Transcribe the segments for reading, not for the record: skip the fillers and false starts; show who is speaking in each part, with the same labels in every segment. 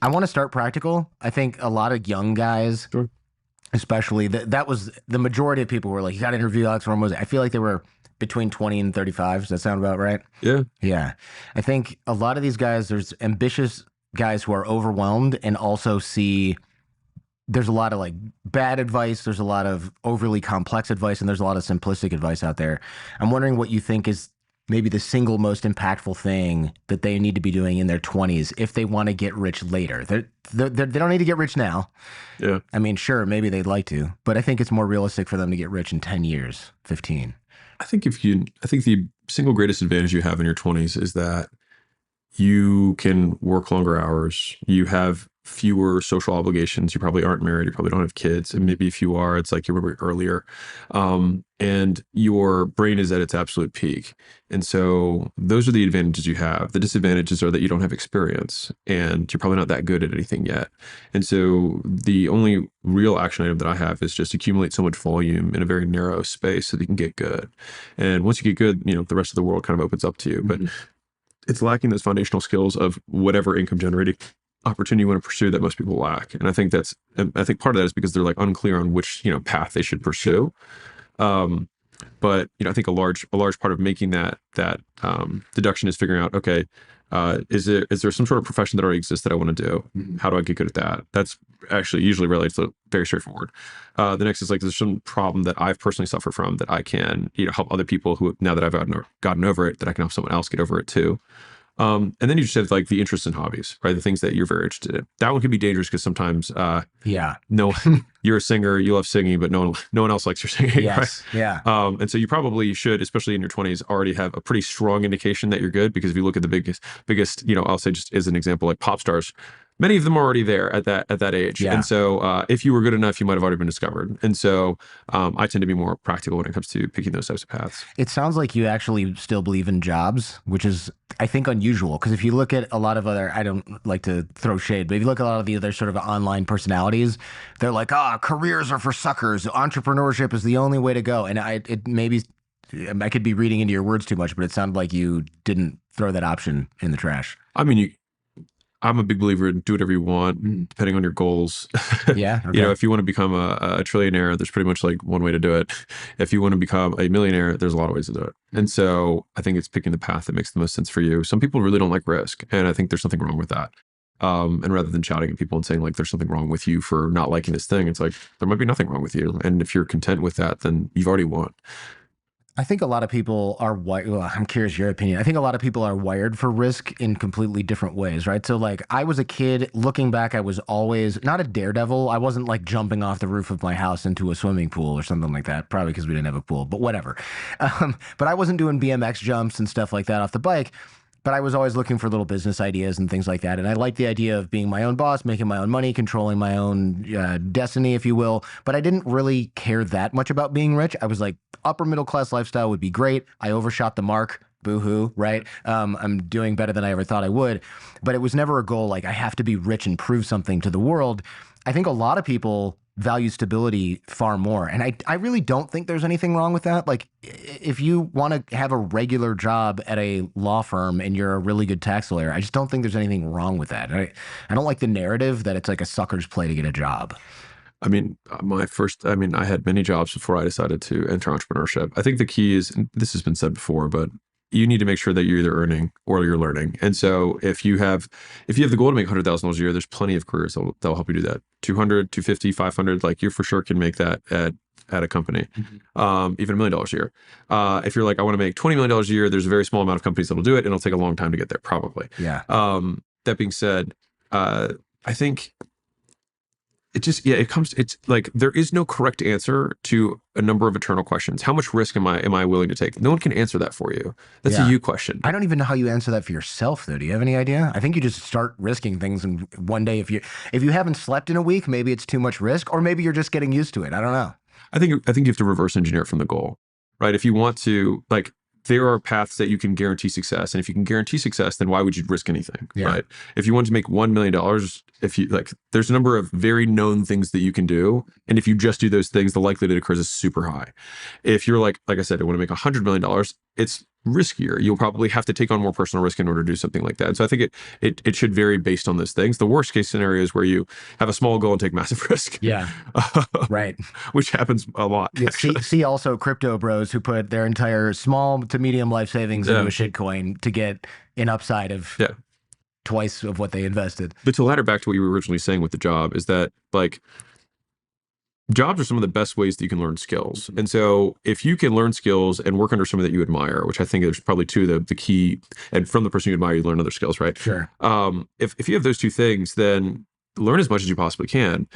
Speaker 1: I want to start practical. I think a lot of young guys,
Speaker 2: Sure.
Speaker 1: especially that was the majority of people were like, you got to interview Alex Hormozi. I feel like they were between 20 and 35. Does that sound about right?
Speaker 2: Yeah.
Speaker 1: Yeah. I think a lot of these guys, there's ambitious guys who are overwhelmed and also see there's a lot of like bad advice. There's a lot of overly complex advice and there's a lot of simplistic advice out there. I'm wondering what you think is maybe the single most impactful thing that they need to be doing in their 20s if they want to get rich later. They don't need to get rich now.
Speaker 2: Yeah.
Speaker 1: I mean, sure, maybe they'd like to, but I think it's more realistic for them to get rich in 10 years, 15.
Speaker 2: I think the single greatest advantage you have in your 20s is that you can work longer hours. You have fewer social obligations. You probably aren't married. You probably don't have kids. And maybe if you are, it's like you remember earlier. And your brain is at its absolute peak. And so those are the advantages you have. The disadvantages are that you don't have experience and you're probably not that good at anything yet. And so the only real action item that I have is just accumulate so much volume in a very narrow space so that you can get good. And once you get good, the rest of the world kind of opens up to you. But it's lacking those foundational skills of whatever income generating opportunity you want to pursue that most people lack. And I think part of that is because they're like unclear on which, path they should pursue. But I think a large part of making that deduction is figuring out, okay, is there some sort of profession that already exists that I want to do? How do I get good at that? That's actually usually relates to very straightforward. The next is like, there's some problem that I've personally suffered from that I can, help other people who, now that I've gotten over it, that I can help someone else get over it too. And then you just have like the interests and hobbies, right? The things that you're very interested in. That one can be dangerous because sometimes, no, you're a singer, you love singing, but no one else likes your singing.
Speaker 1: Yes.
Speaker 2: Right?
Speaker 1: Yeah.
Speaker 2: And so you probably should, especially in your 20s, already have a pretty strong indication that you're good. Because if you look at the biggest, I'll say just as an example, like pop stars, many of them are already there at that age.
Speaker 1: Yeah.
Speaker 2: And so if you were good enough, you might have already been discovered. And so I tend to be more practical when it comes to picking those types of paths.
Speaker 1: It sounds like you actually still believe in jobs, which is, I think, unusual. Because if you look at a lot of other, I don't like to throw shade, but if you look at a lot of the other sort of online personalities, they're like, careers are for suckers. Entrepreneurship is the only way to go. And I could be reading into your words too much, but it sounded like you didn't throw that option in the trash.
Speaker 2: I mean, I'm a big believer in do whatever you want, depending on your goals.
Speaker 1: Yeah. Okay.
Speaker 2: If you want to become a trillionaire, there's pretty much like one way to do it. If you want to become a millionaire, there's a lot of ways to do it. And so I think it's picking the path that makes the most sense for you. Some people really don't like risk, and I think there's something wrong with that. And rather than shouting at people and saying like there's something wrong with you for not liking this thing, it's like there might be nothing wrong with you. And if you're content with that, then you've already won.
Speaker 1: I think a lot of people are wired. Well, I'm curious your opinion. I think a lot of people are wired for risk in completely different ways, right? So like I was a kid, looking back, I was always not a daredevil. I wasn't like jumping off the roof of my house into a swimming pool or something like that, probably because we didn't have a pool, but whatever. But I wasn't doing BMX jumps and stuff like that off the bike. But I was always looking for little business ideas and things like that. And I liked the idea of being my own boss, making my own money, controlling my own destiny, if you will. But I didn't really care that much about being rich. I was like, upper middle class lifestyle would be great. I overshot the mark. Boo-hoo, right? I'm doing better than I ever thought I would. But it was never a goal like I have to be rich and prove something to the world. I think a lot of people value stability far more. And I really don't think there's anything wrong with that. Like if you want to have a regular job at a law firm and you're a really good tax lawyer, I just don't think there's anything wrong with that. I don't like the narrative that it's like a sucker's play to get a job.
Speaker 2: I mean, I had many jobs before I decided to enter entrepreneurship. I think the key is, and this has been said before, but you need to make sure that you're either earning or you're learning. And so if you have the goal to make $100,000 a year, there's plenty of careers that'll help you do that. 200, 250, 500, like you for sure can make that at a company, even $1 million a year. If you're like, I want to make $20 million a year, there's a very small amount of companies that'll do it, and it'll take a long time to get there, probably.
Speaker 1: Yeah.
Speaker 2: That being said, I think it's like there is no correct answer to a number of eternal questions. How much risk am I willing to take? No one can answer that for you. That's a you question.
Speaker 1: I don't even know how you answer that for yourself, though. Do you have any idea? I think you just start risking things, and one day, if you haven't slept in a week, maybe it's too much risk, or maybe you're just getting used to it. I don't know.
Speaker 2: I think you have to reverse engineer it from the goal, right? If you want to, like, there are paths that you can guarantee success. And if you can guarantee success, then why would you risk anything, right? If you want to make $1 million, there's a number of very known things that you can do. And if you just do those things, the likelihood it occurs is super high. If you're like I said, I want to make $100 million, it's riskier. You'll probably have to take on more personal risk in order to do something like that. And so I think it should vary based on those things. The worst case scenario is where you have a small goal and take massive risk,
Speaker 1: Yeah. Right.
Speaker 2: which happens a lot,
Speaker 1: Yeah,
Speaker 2: actually.
Speaker 1: see also crypto bros who put their entire small to medium life savings into
Speaker 2: Yeah.
Speaker 1: a shitcoin to get an upside of
Speaker 2: Yeah.
Speaker 1: twice of what they invested.
Speaker 2: But to ladder back to what you were originally saying with the job is that like jobs are some of the best ways that you can learn skills. And so if you can learn skills and work under someone that you admire, which I think there's probably two of the key, and from the person you admire, you learn other skills, right?
Speaker 1: Sure.
Speaker 2: If you have those two things, then learn as much as you possibly can.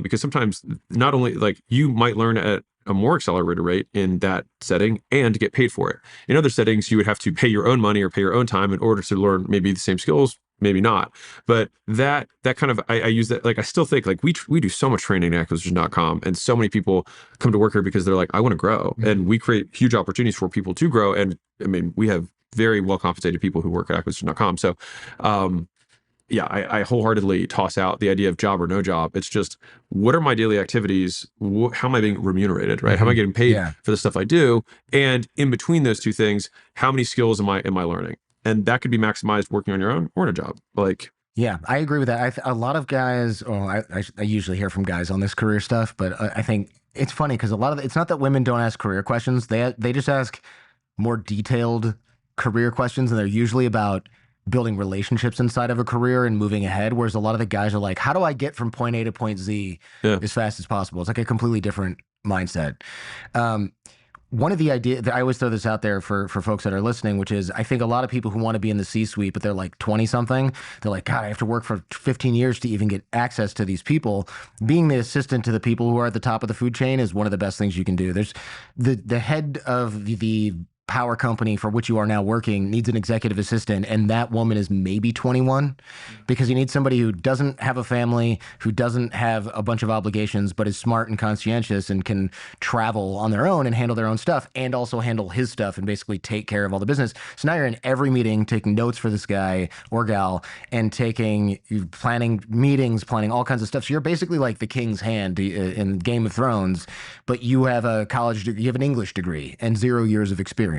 Speaker 2: Because sometimes not only like you might learn at a more accelerated rate in that setting and get paid for it. In other settings, you would have to pay your own money or pay your own time in order to learn maybe the same skills, maybe not. But that kind of I use that, like I still think like we do so much training at acquisition.com, and so many people come to work here because they're like, I want to grow. And we create huge opportunities for people to grow. And I mean, we have very well compensated people who work at acquisition.com. So yeah, I wholeheartedly toss out the idea of job or no job. It's just, what are my daily activities? How am I being remunerated, right? How am I getting paid
Speaker 1: Yeah.
Speaker 2: for the stuff I do? And in between those two things, how many skills am I learning? And that could be maximized working on your own or in a job. Like,
Speaker 1: Yeah, I agree with that. A lot of guys, I usually hear from guys on this career stuff, but I think it's funny because a lot of it's not that women don't ask career questions. They just ask more detailed career questions, and they're usually about building relationships inside of a career and moving ahead. Whereas a lot of the guys are like, how do I get from point A to point Z
Speaker 2: yeah,
Speaker 1: as fast as possible? It's like a completely different mindset. Um, One of the ideas that I always throw this out there for folks that are listening, which is I think a lot of people who want to be in the C-suite, but they're like 20 something, they're like, God, I have to work for 15 years to even get access to these people. Being the assistant to the people who are at the top of the food chain is one of the best things you can do. There's the head of the power company for which you are now working needs an executive assistant, and that woman is maybe 21, because you need somebody who doesn't have a family, who doesn't have a bunch of obligations, but is smart and conscientious and can travel on their own and handle their own stuff and also handle his stuff and basically take care of all the business. So now you're in every meeting taking notes for this guy or gal and planning meetings, planning all kinds of stuff. So you're basically like the king's hand in Game of Thrones, but you have a college degree, you have an English degree and 0 years of experience.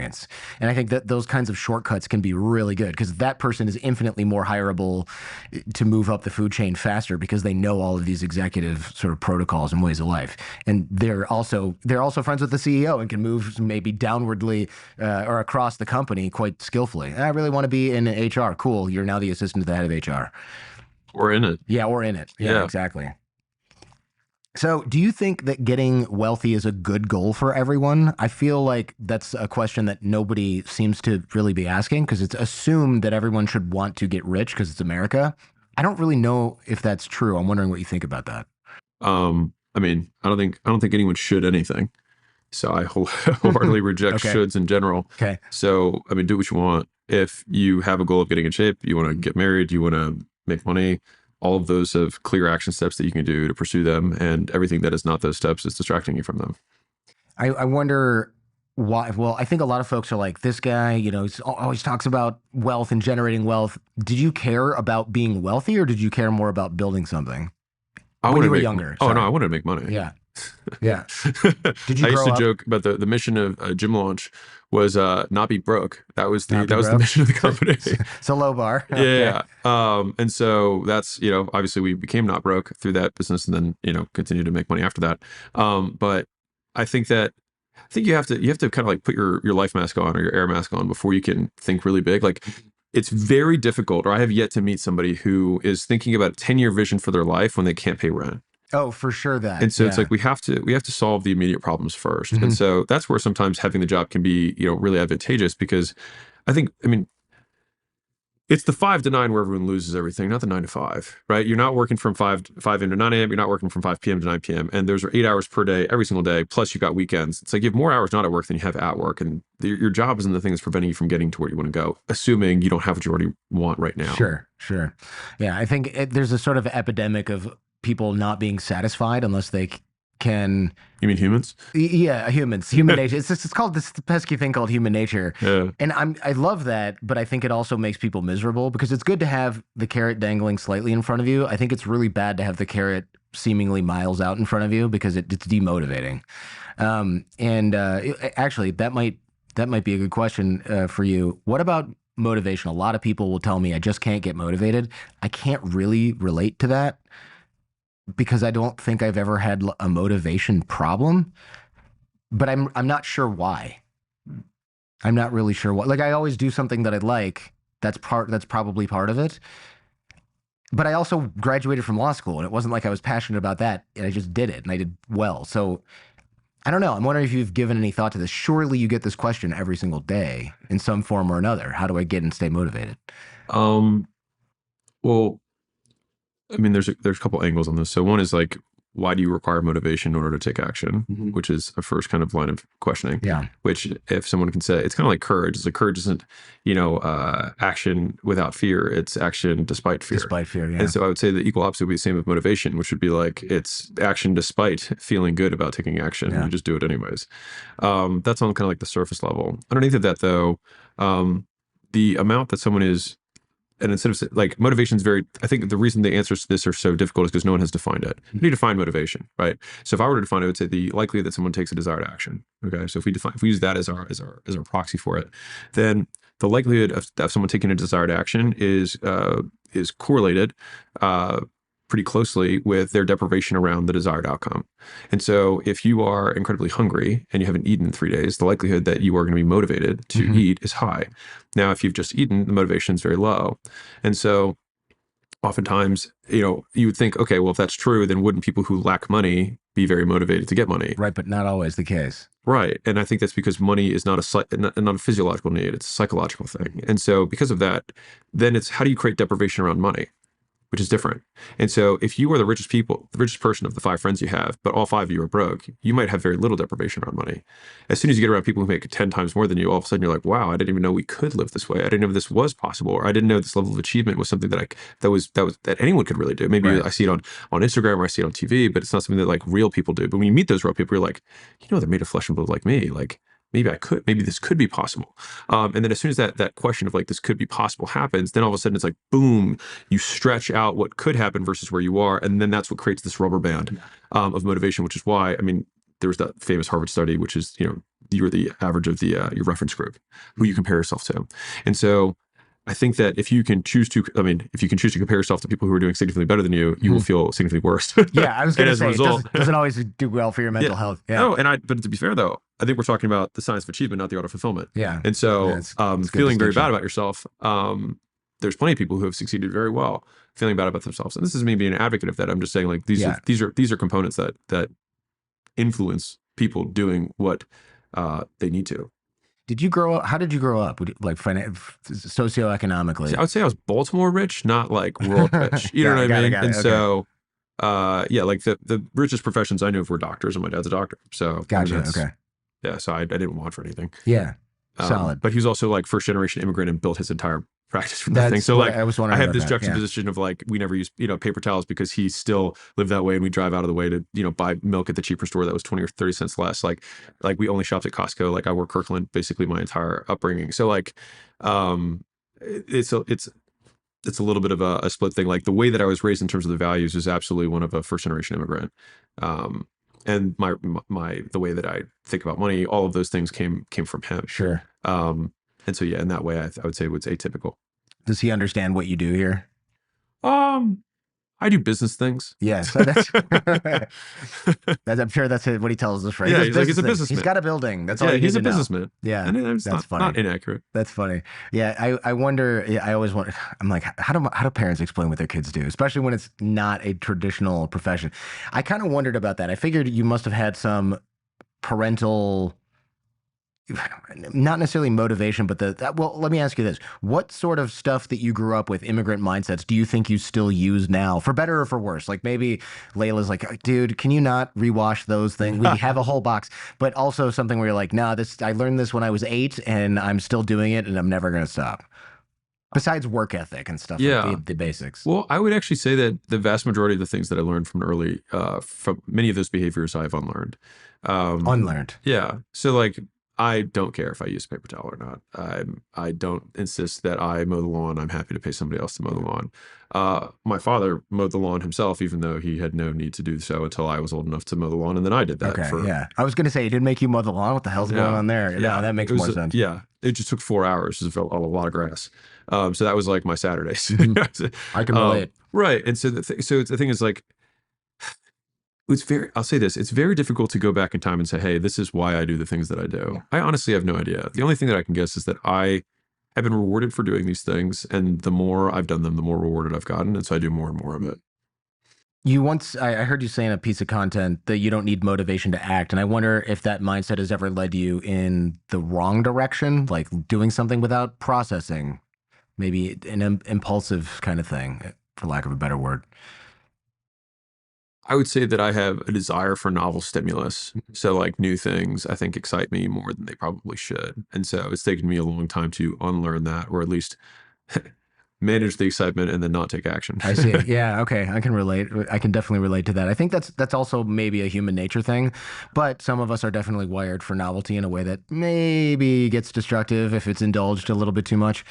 Speaker 1: And I think that those kinds of shortcuts can be really good because that person is infinitely more hireable to move up the food chain faster because they know all of these executive sort of protocols and ways of life. And they're also friends with the CEO and can move maybe downwardly or across the company quite skillfully. I really want to be in HR. Cool. You're now the assistant to the head of HR.
Speaker 2: or in it.
Speaker 1: Yeah, or in it. Yeah,
Speaker 2: Yeah.
Speaker 1: exactly. So, do you think that getting wealthy is a good goal for everyone? I feel like that's a question that nobody seems to really be asking because it's assumed that everyone should want to get rich because it's America. I don't really know if that's true. I'm wondering what you think about that.
Speaker 2: I mean, I don't think anyone should anything. So I wholeheartedly reject
Speaker 1: Okay.
Speaker 2: shoulds in general.
Speaker 1: Okay.
Speaker 2: So, I mean, do what you want. If you have a goal of getting in shape, you want to get married, you want to make money, all of those have clear action steps that you can do to pursue them. And everything that is not those steps is distracting you from them.
Speaker 1: I wonder why. Well, I think a lot of folks are like, this guy, he always talks about wealth and generating wealth. Did you care about being wealthy or did you care more about building something
Speaker 2: I
Speaker 1: when
Speaker 2: want
Speaker 1: you
Speaker 2: to
Speaker 1: were
Speaker 2: make,
Speaker 1: younger?
Speaker 2: oh no,
Speaker 1: Sorry.
Speaker 2: I wanted to make money.
Speaker 1: Yeah. Yeah. Did you
Speaker 2: I used
Speaker 1: grow
Speaker 2: to
Speaker 1: up?
Speaker 2: joke about the mission of Gym Launch was not be broke. That was
Speaker 1: Not be
Speaker 2: the
Speaker 1: broke?
Speaker 2: mission of the company.
Speaker 1: It's a low bar.
Speaker 2: Yeah. And so that's, obviously we became not broke through that business and then, continued to make money after that. But I think you have to kind of like put your life mask on or your air mask on before you can think really big. Like it's very difficult, or I have yet to meet somebody who is thinking about a 10-year vision for their life when they can't pay rent.
Speaker 1: Oh, for sure that.
Speaker 2: And so it's
Speaker 1: Yeah.
Speaker 2: like we have to solve the immediate problems first. And
Speaker 1: Mhm.
Speaker 2: so that's where sometimes having the job can be, really advantageous because I mean, it's the 5 to 9 where everyone loses everything, not the 9 to 5, right? You're not working from 5 a.m. to 9 a.m. You're not working from 5 p.m. to 9 p.m. And those are 8 hours per day, every single day. Plus you got weekends. It's like you have more hours not at work than you have at work. And your job isn't the thing that's preventing you from getting to where you want to go, assuming you don't have what you already want right now.
Speaker 1: Sure. Yeah, I think there's a sort of epidemic of people not being satisfied unless they can.
Speaker 2: You mean humans?
Speaker 1: Yeah, human nature. It's called this pesky thing called human nature.
Speaker 2: Yeah.
Speaker 1: And I love that, but I think it also makes people miserable because it's good to have the carrot dangling slightly in front of you. I think it's really bad to have the carrot seemingly miles out in front of you because it's demotivating. Actually, that might That might be a good question for you. What about motivation? A lot of people will tell me I just can't get motivated. I can't really relate to that because I don't think I've ever had a motivation problem, but I'm not sure why. I'm not really sure what. Like I always do something that I like. That's probably part of it. But I also graduated from law school and it wasn't like I was passionate about that and I just did it and I did well. So I don't know. I'm wondering if you've given any thought to this. Surely you get this question every single day in some form or another. How do I get and stay motivated?
Speaker 2: Um, well, I mean, there's a couple angles on this. So one is like, why do you require motivation in order to take action?
Speaker 1: Hmm.
Speaker 2: Which is a first kind of line of questioning.
Speaker 1: Yeah.
Speaker 2: Which, if someone can say, it's kind of like courage. It's like courage isn't, action without fear. It's action despite fear.
Speaker 1: Despite fear, yeah.
Speaker 2: And so I would say the equal opposite would be the same with motivation, which would be like it's action despite feeling good about taking action.
Speaker 1: Yeah.
Speaker 2: You just do it anyways. That's on kind of like the surface level. Underneath of that, though, the amount that someone is, and instead of like motivation is very, I think the reason the answers to this are so difficult is because no one has defined it. You need to define motivation, right? So if I were to define it, I would say the likelihood that someone takes a desired action. Okay, so if we use that as our proxy for it, then the likelihood of someone taking a desired action is correlated pretty closely with their deprivation around the desired outcome. And so if you are incredibly hungry and you haven't eaten in 3 days, the likelihood that you are going to be motivated to eat is high. Now, if you've just eaten, the motivation is very low. And so oftentimes, you would think, okay, well, if that's true, then wouldn't people who lack money be very motivated to get money?
Speaker 1: Right, but not always the case.
Speaker 2: Right. And I think that's because money is not a physiological need, it's a psychological thing. And so because of that, then it's how do you create deprivation around money? Which is different. And so if you are the richest person of the 5 friends you have, but all 5 of you are broke, you might have very little deprivation around money. As soon as you get around people who make 10 times more than you, all of a sudden you're like, wow, I didn't even know we could live this way. I didn't know this was possible, or I didn't know this level of achievement was something that anyone could really do. Maybe
Speaker 1: Right.
Speaker 2: I see it on Instagram or I see it on TV, but it's not something that like real people do. But when you meet those real people, you're like, they're made of flesh and blood like me. Like, maybe this could be possible. And then as soon as that question of like, this could be possible happens, then all of a sudden it's like, boom, you stretch out what could happen versus where you are. And then that's what creates this rubber band of motivation, which is why, I mean, there was that famous Harvard study, which is, you're the average of your reference group, who you compare yourself to. And so I think that if you can choose to compare yourself to people who are doing significantly better than you, you will feel significantly worse.
Speaker 1: Yeah, I was going to say,
Speaker 2: result,
Speaker 1: it doesn't always do well for your mental health. Yeah.
Speaker 2: No, but to be fair though, I think we're talking about the science of achievement, not the art of fulfillment.
Speaker 1: Yeah.
Speaker 2: And so
Speaker 1: it's
Speaker 2: feeling very bad about yourself, there's plenty of people who have succeeded very well feeling bad about themselves. And this is me being an advocate of that. I'm just saying like these are components that influence people doing what they need to.
Speaker 1: Did you grow up? How did you grow up? Like socioeconomically?
Speaker 2: See, I would say I was Baltimore rich, not like rural rich. You know what I mean? And so, like the richest professions I knew of were doctors, and my dad's a doctor. So
Speaker 1: gotcha. Okay.
Speaker 2: Yeah. So I didn't want for anything.
Speaker 1: Yeah. Solid.
Speaker 2: But he was also like first generation immigrant and built his entire practice from that thing. So like I have this juxtaposition of like we never used paper towels because he still lived that way, and we drive out of the way to buy milk at the cheaper store that was 20 or 30 cents less. Like we only shopped at Costco. Like I wore Kirkland basically my entire upbringing. So like it's a little bit of a split thing. Like the way that I was raised in terms of the values is absolutely one of a first generation immigrant. And the way that I think about money, all of those things came from him.
Speaker 1: Sure.
Speaker 2: And so, yeah, in that way, I would say it's atypical.
Speaker 1: Does he understand what you do here?
Speaker 2: I do business things.
Speaker 1: Yes. I'm sure that's what he tells us, right?
Speaker 2: Yeah, he's a businessman.
Speaker 1: He's got a building. That's all.
Speaker 2: He's a businessman.
Speaker 1: Yeah,
Speaker 2: and that's funny. Not inaccurate.
Speaker 1: That's funny. Yeah, I wonder. I always wonder. I'm like, how do parents explain what their kids do, especially when it's not a traditional profession? I kind of wondered about that. I figured you must have had some parental, not necessarily motivation, but well, let me ask you this. What sort of stuff that you grew up with, immigrant mindsets, do you think you still use now, for better or for worse? Like maybe Layla's like, dude, can you not rewash those things? We have a whole box. But also something where you're like, nah, I learned this when I was 8 and I'm still doing it and I'm never going to stop. Besides work ethic and stuff, like the basics.
Speaker 2: Well, I would actually say that the vast majority of the things that I learned from from many of those behaviors I've unlearned.
Speaker 1: Unlearned.
Speaker 2: Yeah. So like, I don't care if I use paper towel or not. I don't insist that I mow the lawn. I'm happy to pay somebody else to mow the lawn. My father mowed the lawn himself, even though he had no need to do so until I was old enough to mow the lawn, and then I did that
Speaker 1: Okay,
Speaker 2: for
Speaker 1: yeah. I was gonna say it didn't make you mow the lawn. What the hell's going
Speaker 2: yeah,
Speaker 1: on there? No,
Speaker 2: yeah.
Speaker 1: that
Speaker 2: It
Speaker 1: makes more
Speaker 2: was
Speaker 1: sense.
Speaker 2: yeah. It just took 4 hours. It felt a lot of grass. So that was like my Saturdays.
Speaker 1: Hmm. I can relate.
Speaker 2: Right. And so the thing is like it's very, I'll say this, it's very difficult to go back in time and say, hey, this is why I do the things that I do.
Speaker 1: Yeah.
Speaker 2: I honestly have no idea. The only thing that I can guess is that I have been rewarded for doing these things. And the more I've done them, the more rewarded I've gotten. And so I do more and more of it.
Speaker 1: You once, I heard you say in a piece of content that you don't need motivation to act. And I wonder if that mindset has ever led you in the wrong direction, like doing something without processing, maybe an impulsive kind of thing, for lack of a better word.
Speaker 2: I would say that I have a desire for novel stimulus. So, like new things, I think excite me more than they probably should. And so it's taken me a long time to unlearn that, or at least manage the excitement and then not take action.
Speaker 1: I see. Yeah. Okay. I can relate. I can definitely relate to that. I think that's also maybe a human nature thing, but some of us are definitely wired for novelty in a way that maybe gets destructive if it's indulged a little bit too much.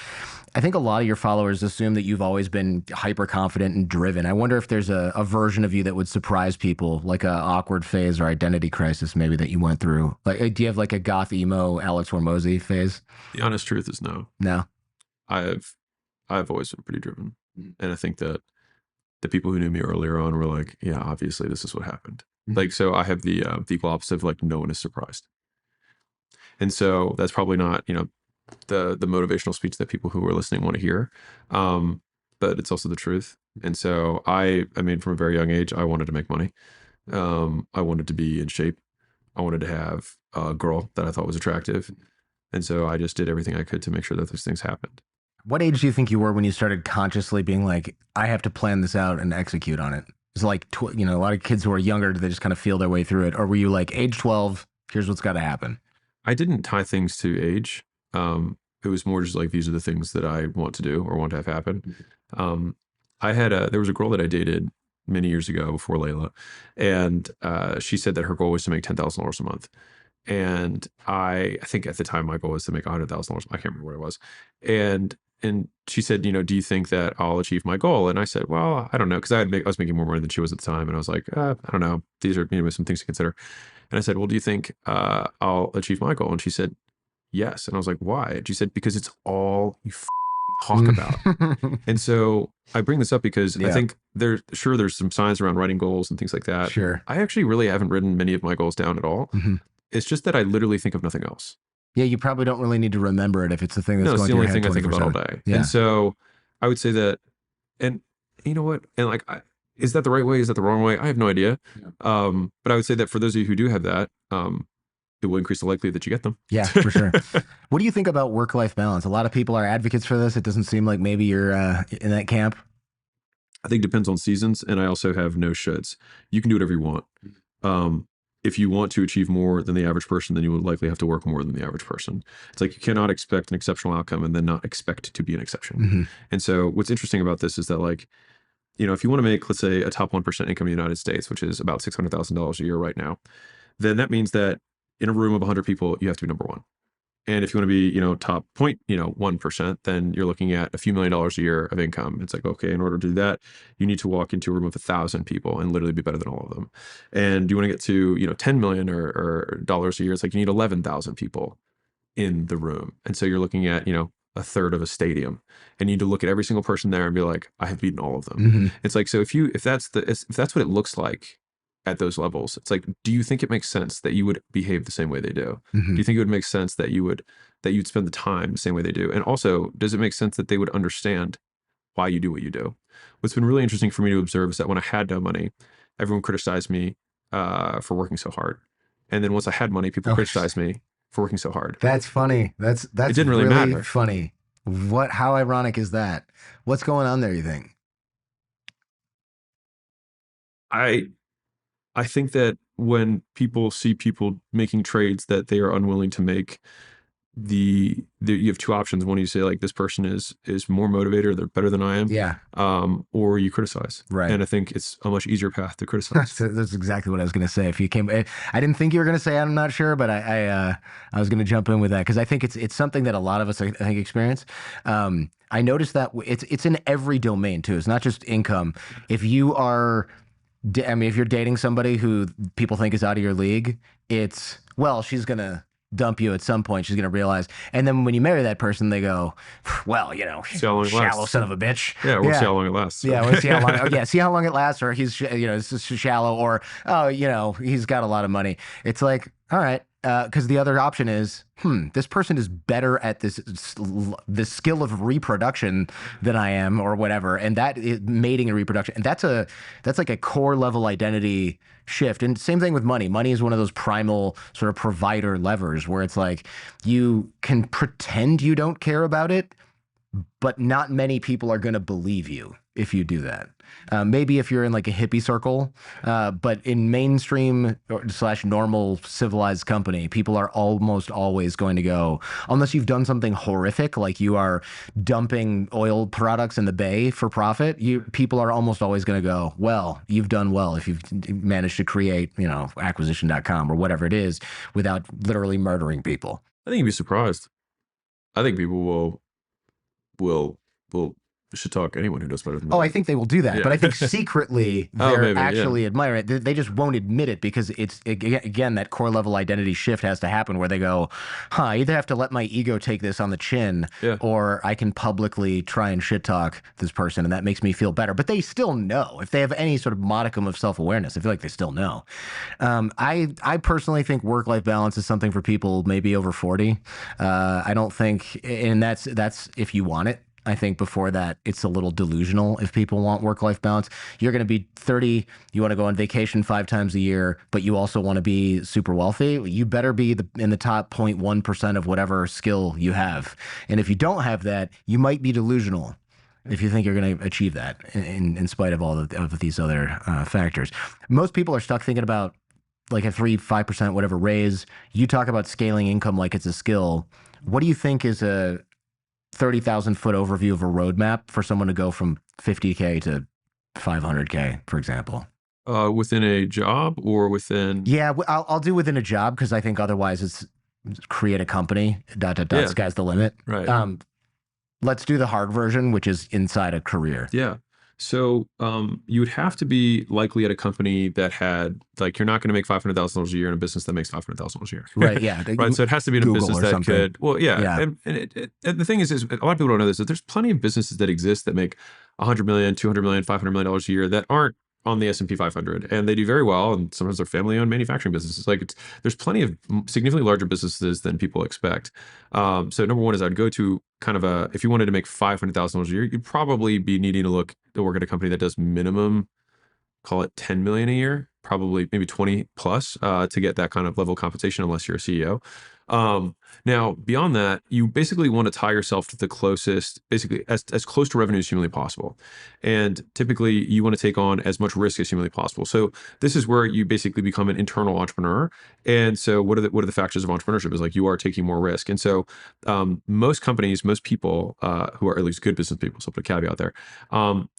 Speaker 1: I think a lot of your followers assume that you've always been hyper confident and driven. I wonder if there's a version of you that would surprise people, like a awkward phase or identity crisis maybe that you went through. Like, do you have like a goth emo Alex Hormozi phase?
Speaker 2: The honest truth is no.
Speaker 1: No.
Speaker 2: I've I've always been pretty driven. And I think that the people who knew me earlier on were like, yeah, obviously this is what happened.
Speaker 1: Mhm.
Speaker 2: Like, so I have the equal opposite of like, no one is surprised. And so that's probably not, the motivational speech that people who are listening want to hear. Um, but it's also the truth. And so I mean, from a very young age, I wanted to make money. I wanted to be in shape. I wanted to have a girl that I thought was attractive. And so I just did everything I could to make sure that those things happened.
Speaker 1: What age do you think you were when you started consciously being like, I have to plan this out and execute on it? It's like, a lot of kids who are younger, they just kind of feel their way through it. Or were you like, age 12, here's what's got to happen?
Speaker 2: I didn't tie things to age. It was more just like these are the things that I want to do or want to have happen. Um, there was a girl that I dated many years ago before Layla, and she said that her goal was to make $10,000 a month. And I think at the time my goal was to make $100,000. I can't remember what it was. And she said, do you think that I'll achieve my goal? And I said, well, I don't know, because I was making more money than she was at the time, and I was like, I don't know. These are some things to consider. And I said, well, do you think I'll achieve my goal? And she said, yes. And I was like, why? And she said, because it's all you talk about.
Speaker 1: Mm.
Speaker 2: And so I bring this up because I
Speaker 1: Yeah,
Speaker 2: think there's some science around writing goals and things like that.
Speaker 1: sure.
Speaker 2: I actually really haven't written many of my goals down at all.
Speaker 1: Hmm.
Speaker 2: It's just that I literally think of nothing else.
Speaker 1: Yeah, you probably don't really need to remember it if it's the thing that's
Speaker 2: No, it's
Speaker 1: going
Speaker 2: the
Speaker 1: through
Speaker 2: only
Speaker 1: your head
Speaker 2: thing I think about all
Speaker 1: 24/7.
Speaker 2: day. And
Speaker 1: Yeah.
Speaker 2: so I would say that, and you know what? And like, is that the right way? Is that the wrong way? I have no idea.
Speaker 1: Yeah.
Speaker 2: But I would say that for those of you who do have that, it will increase the likelihood that you get them.
Speaker 1: Yeah, for sure. What do you think about work-life balance? A lot of people are advocates for this. It doesn't seem like maybe you're in that camp.
Speaker 2: I think it depends on seasons, and I also have no shoulds. You can do whatever you want. Um, if you want to achieve more than the average person, then you would likely have to work more than the average person. It's like you cannot expect an exceptional outcome and then not expect to be an exception.
Speaker 1: Hmm.
Speaker 2: And so, what's interesting about this is that, like, if you want to make, let's say, a top 1% income in the United States, which is about $600,000 a year right now, then that means that in a room of 100 people, you have to be number one. And if you want to be, top point, 1%, then you're looking at a few $1,000,000 a year of income. It's like, okay, in order to do that, you need to walk into a room of 1,000 people and literally be better than all of them. And you want to get to, 10 million or dollars a year. It's like you need 11,000 people in the room. And so you're looking at, a third of a stadium, and you need to look at every single person there and be like, I have beaten all of them.
Speaker 1: Hmm.
Speaker 2: It's like, so if that's what it looks like at those levels, it's like, do you think it makes sense that you would behave the same way they do?
Speaker 1: Hmm.
Speaker 2: Do you think it would make sense that you'd spend the time the same way they do? And also, does it make sense that they would understand why you do what you do? What's been really interesting for me to observe is that when I had no money, everyone criticized me for working so hard. And then once I had money, people
Speaker 1: Oh,
Speaker 2: criticized me for working so hard.
Speaker 1: that's funny. That's
Speaker 2: It
Speaker 1: that's
Speaker 2: didn't really
Speaker 1: really
Speaker 2: matter.
Speaker 1: funny. How ironic is that? What's going on there, you think?
Speaker 2: I I think that when people see people making trades that they are unwilling to make, you have two options. One, you say like this person is more motivated, or they're better than I am,
Speaker 1: Yeah.
Speaker 2: or you criticize.
Speaker 1: Right.
Speaker 2: And I think it's a much easier path to criticize.
Speaker 1: That's exactly what I was going to say. If you came, I didn't think you were going to say. I'm not sure, but I was going to jump in with that because I think it's something that a lot of us I think experience. I noticed that it's in every domain too. It's not just income. If you are I mean, if you're dating somebody who people think is out of your league, it's, well, she's going to dump you at some point. She's going to realize. And then when you marry that person, they go, well,
Speaker 2: See how long it
Speaker 1: shallow
Speaker 2: lasts.
Speaker 1: son of a bitch.
Speaker 2: Yeah, we'll see
Speaker 1: Yeah.
Speaker 2: how long it lasts.
Speaker 1: Yeah, we'll see how long. Oh, yeah, see how long it lasts, or he's it's just shallow, or oh, he's got a lot of money. It's like, all right, because the other option is, this person is better at this skill of reproduction than I am, or whatever, and that is mating and reproduction, and that's like a core level identity shift. And same thing with money. Money is one of those primal sort of provider levers where it's like you can pretend you don't care about it, but not many people are going to believe you if you do that. Maybe if you're in like a hippie circle, but in mainstream slash normal civilized company, people are almost always going to go, unless you've done something horrific, like you are dumping oil products in the bay for profit, people are almost always going to go, well, you've done well if you've managed to create, acquisition.com or whatever it is without literally murdering people.
Speaker 2: I think you'd be surprised. I think people will should talk anyone who does better than
Speaker 1: Oh,
Speaker 2: them.
Speaker 1: I think they will do that, but I think
Speaker 2: Yeah.
Speaker 1: secretly
Speaker 2: Oh,
Speaker 1: they're
Speaker 2: maybe, yeah.
Speaker 1: actually admiring it. They just won't admit it because it's again that core level identity shift has to happen where they go, I either have to let my ego take this on the chin,
Speaker 2: Yeah.
Speaker 1: or I can publicly try and shit talk this person, and that makes me feel better. But they still know if they have any sort of modicum of self awareness. I feel like they still know. I personally think work life balance is something for people maybe over 40. I don't think, and that's if you want it. I think before that, it's a little delusional if people want work-life balance. You're going to be 30, you want to go on vacation 5 times a year, but you also want to be super wealthy. You better be in the top 0.1% of whatever skill you have. And if you don't have that, you might be delusional if you think you're going to achieve that in spite of all of these other factors. Most people are stuck thinking about like a 3, 5%, whatever raise. You talk about scaling income like it's a skill. What do you think is a 30,000-foot overview of a roadmap for someone to go from 50K to 500K, for example?
Speaker 2: Within a job or within?
Speaker 1: Yeah, I'll do within a job because I think otherwise it's create a company. ...
Speaker 2: Yeah.
Speaker 1: Sky's the limit.
Speaker 2: Right.
Speaker 1: Let's do the hard version, which is inside a career.
Speaker 2: Yeah. So you would have to be likely at a company that had, like, you're not going to make $500,000 a year in a business that makes $500,000 a year.
Speaker 1: Right. Yeah.
Speaker 2: Right. So it has to be in a
Speaker 1: Google
Speaker 2: business
Speaker 1: or
Speaker 2: that
Speaker 1: something.
Speaker 2: could, well, yeah.
Speaker 1: Yeah.
Speaker 2: And the thing is a lot of people don't know this, that there's plenty of businesses that exist that make 100 million, 200 million, $500 million a year that aren't on the S&P 500, and they do very well. And sometimes they're family-owned manufacturing businesses. Like, there's plenty of significantly larger businesses than people expect. So number one is I'd go to kind of if you wanted to make $500,000 a year, you'd probably be needing to look to work at a company that does minimum, call it 10 million a year, probably maybe 20 plus, to get that kind of level of compensation, unless you're a CEO. Now, beyond that, you basically want to tie yourself to the closest, basically as close to revenue as humanly possible. And typically you want to take on as much risk as humanly possible. So this is where you basically become an internal entrepreneur. And so what are the factors of entrepreneurship is, like, you are taking more risk. And so most companies, most people who are at least good business people, so I'll put a caveat there.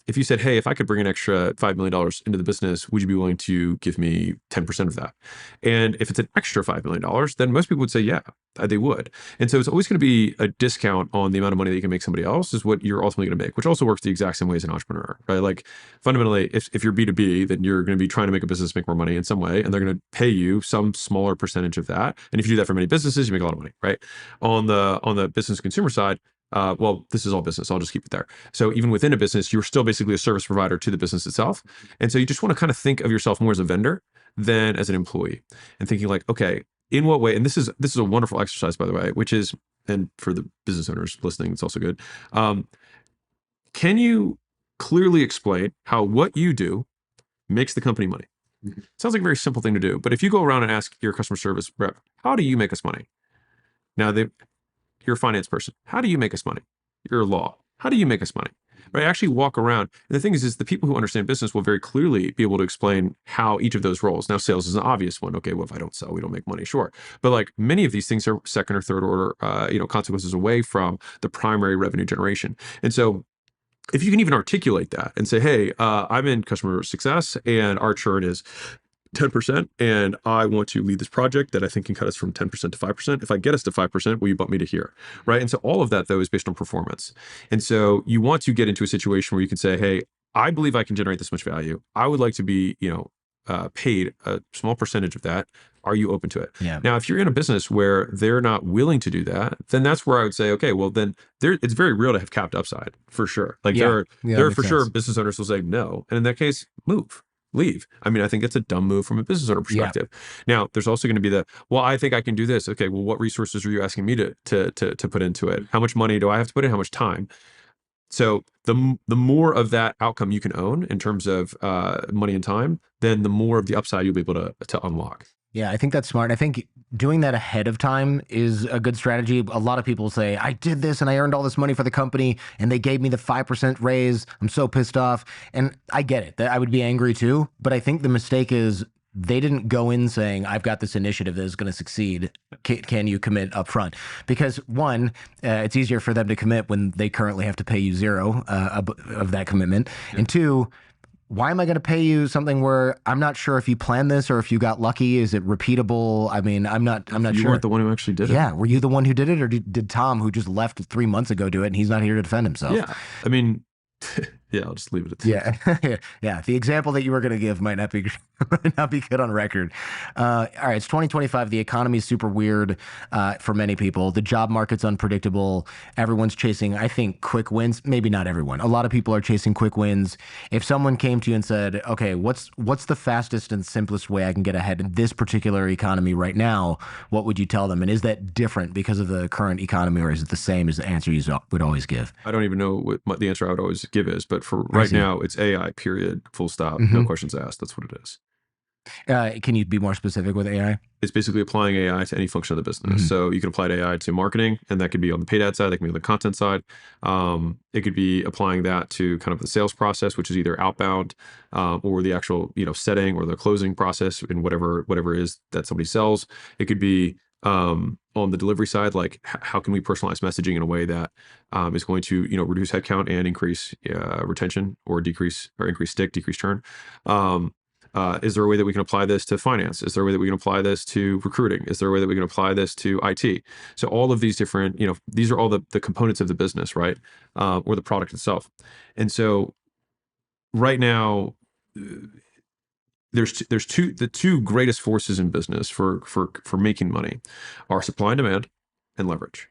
Speaker 2: If you said, hey, if I could bring an extra $5 million into the business, would you be willing to give me 10% of that? And if it's an extra $5 million, then most people would say, yeah, they would. And so it's always going to be a discount on the amount of money that you can make somebody else is what you're ultimately going to make, which also works the exact same way as an entrepreneur, right? Like, fundamentally, if you're B2B, then you're going to be trying to make a business make more money in some way, and they're going to pay you some smaller percentage of that. And if you do that for many businesses, you make a lot of money, right? On the business consumer side, well, this is all business. I'll just keep it there. So even within a business, you're still basically a service provider to the business itself. And so you just want to kind of think of yourself more as a vendor than as an employee, and thinking like, okay, in what way? And this is a wonderful exercise, by the way, which is, and for the business owners listening, it's also good. Can you clearly explain how what you do makes the company money? Sounds like a very simple thing to do, but if you go around and ask your customer service rep, how do you make us money? Now, you're a finance person. How do you make us money? You're a law. How do you make us money? right? Actually walk around. And the thing is the people who understand business will very clearly be able to explain how each of those roles. Now, sales is an obvious one. Okay, well, if I don't sell, we don't make money, sure. But like many of these things are second or third order, consequences away from the primary revenue generation. And so if you can even articulate that and say, hey, I'm in customer success and our churn is 10%, and I want to lead this project that I think can cut us from 10% to 5%. If I get us to 5%, will you bump me to here? Right. And so all of that, though, is based on performance. And so you want to get into a situation where you can say, hey, I believe I can generate this much value. I would like to be, paid a small percentage of that. Are you open to it?
Speaker 1: Yeah.
Speaker 2: Now, if you're in a business where they're not willing to do that, then that's where I would say, okay, well, then it's very real to have capped upside for sure. Like
Speaker 1: Yeah. Yeah, that
Speaker 2: there are
Speaker 1: makes
Speaker 2: for sure
Speaker 1: sense.
Speaker 2: business owners will say no. And in that case, move. Leave. I mean, I think it's a dumb move from a business owner
Speaker 1: Yeah.
Speaker 2: perspective. Now, there's also going to be well, I think I can do this. Okay, well, what resources are you asking me to put into it? How much money do I have to put in? How much time? So the more of that outcome you can own in terms of money and time, then the more of the upside you'll be able to unlock.
Speaker 1: Yeah, I think that's smart. I think doing that ahead of time is a good strategy. A lot of people say, I did this and I earned all this money for the company and they gave me the 5% raise. I'm so pissed off. And I get it. I would be angry too. But I think the mistake is they didn't go in saying, I've got this initiative that is going to succeed. Can you commit up front? Because one, it's easier for them to commit when they currently have to pay you zero of that commitment.
Speaker 2: Yeah.
Speaker 1: And two, why am I going to pay you something where I'm not sure if you planned this or if you got lucky? Is it repeatable? I mean, I'm not
Speaker 2: You
Speaker 1: sure.
Speaker 2: weren't the one who actually did it.
Speaker 1: Yeah, were you the one who did it, or did Tom, who just left 3 months ago, do it, and he's not here to defend himself?
Speaker 2: Yeah. I mean, yeah, I'll just leave it at that.
Speaker 1: Yeah, yeah. The example that you were going to give might not be might not be good on record. All right, it's 2025. The economy is super weird for many people. The job market's unpredictable. Everyone's chasing, I think, quick wins. Maybe not everyone. A lot of people are chasing quick wins. If someone came to you and said, "Okay, what's the fastest and simplest way I can get ahead in this particular economy right now?" What would you tell them? And is that different because of the current economy, or is it the same as the answer you would always give?
Speaker 2: I don't even know what the answer I would always give is, but for right now, it's AI, period, full stop, no questions asked. That's what it is.
Speaker 1: Can you be more specific with AI?
Speaker 2: It's basically applying AI to any function of the business. So you can apply AI to marketing, and that could be on the paid ad side, that can be on the content side. It could be applying that to kind of the sales process, which is either outbound or the actual setting or the closing process in whatever it is that somebody sells. It could be on the delivery side, like how can we personalize messaging in a way that is going to reduce headcount and increase retention or increase stick, decrease churn. Is there a way that we can apply this to finance? Is there a way that we can apply this to recruiting? Is there a way that we can apply this to IT? So all of these different, these are all the components of the business, right? Or the product itself. And so right now, the two greatest forces in business for making money are supply and demand and leverage.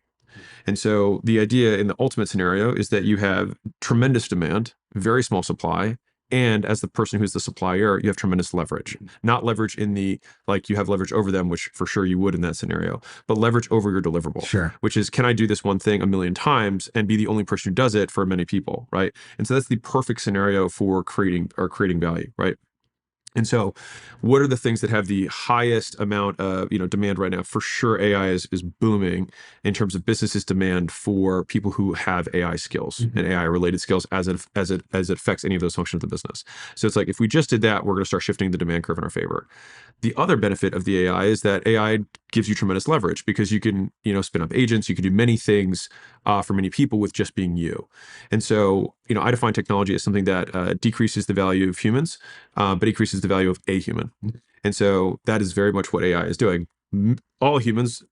Speaker 2: And so the idea in the ultimate scenario is that you have tremendous demand, very small supply, and as the person who's the supplier, you have tremendous leverage. Not leverage in the, like you have leverage over them, which for sure you would in that scenario, but leverage over your deliverable.
Speaker 1: Sure.
Speaker 2: Which is, can I do this one thing a million times and be the only person who does it for many people, right? And so that's the perfect scenario for creating value, right? And so what are the things that have the highest amount of demand right now? For sure, AI is booming in terms of businesses' demand for people who have AI skills and AI related skills as it affects any of those functions of the business. So it's like, if we just did that, we're going to start shifting the demand curve in our favor. The other benefit of the AI is that AI gives you tremendous leverage because you can spin up agents, you can do many things for many people with just being you. And so I define technology as something that decreases the value of humans, but increases the value of a human. And so that is very much what AI is doing. All humans,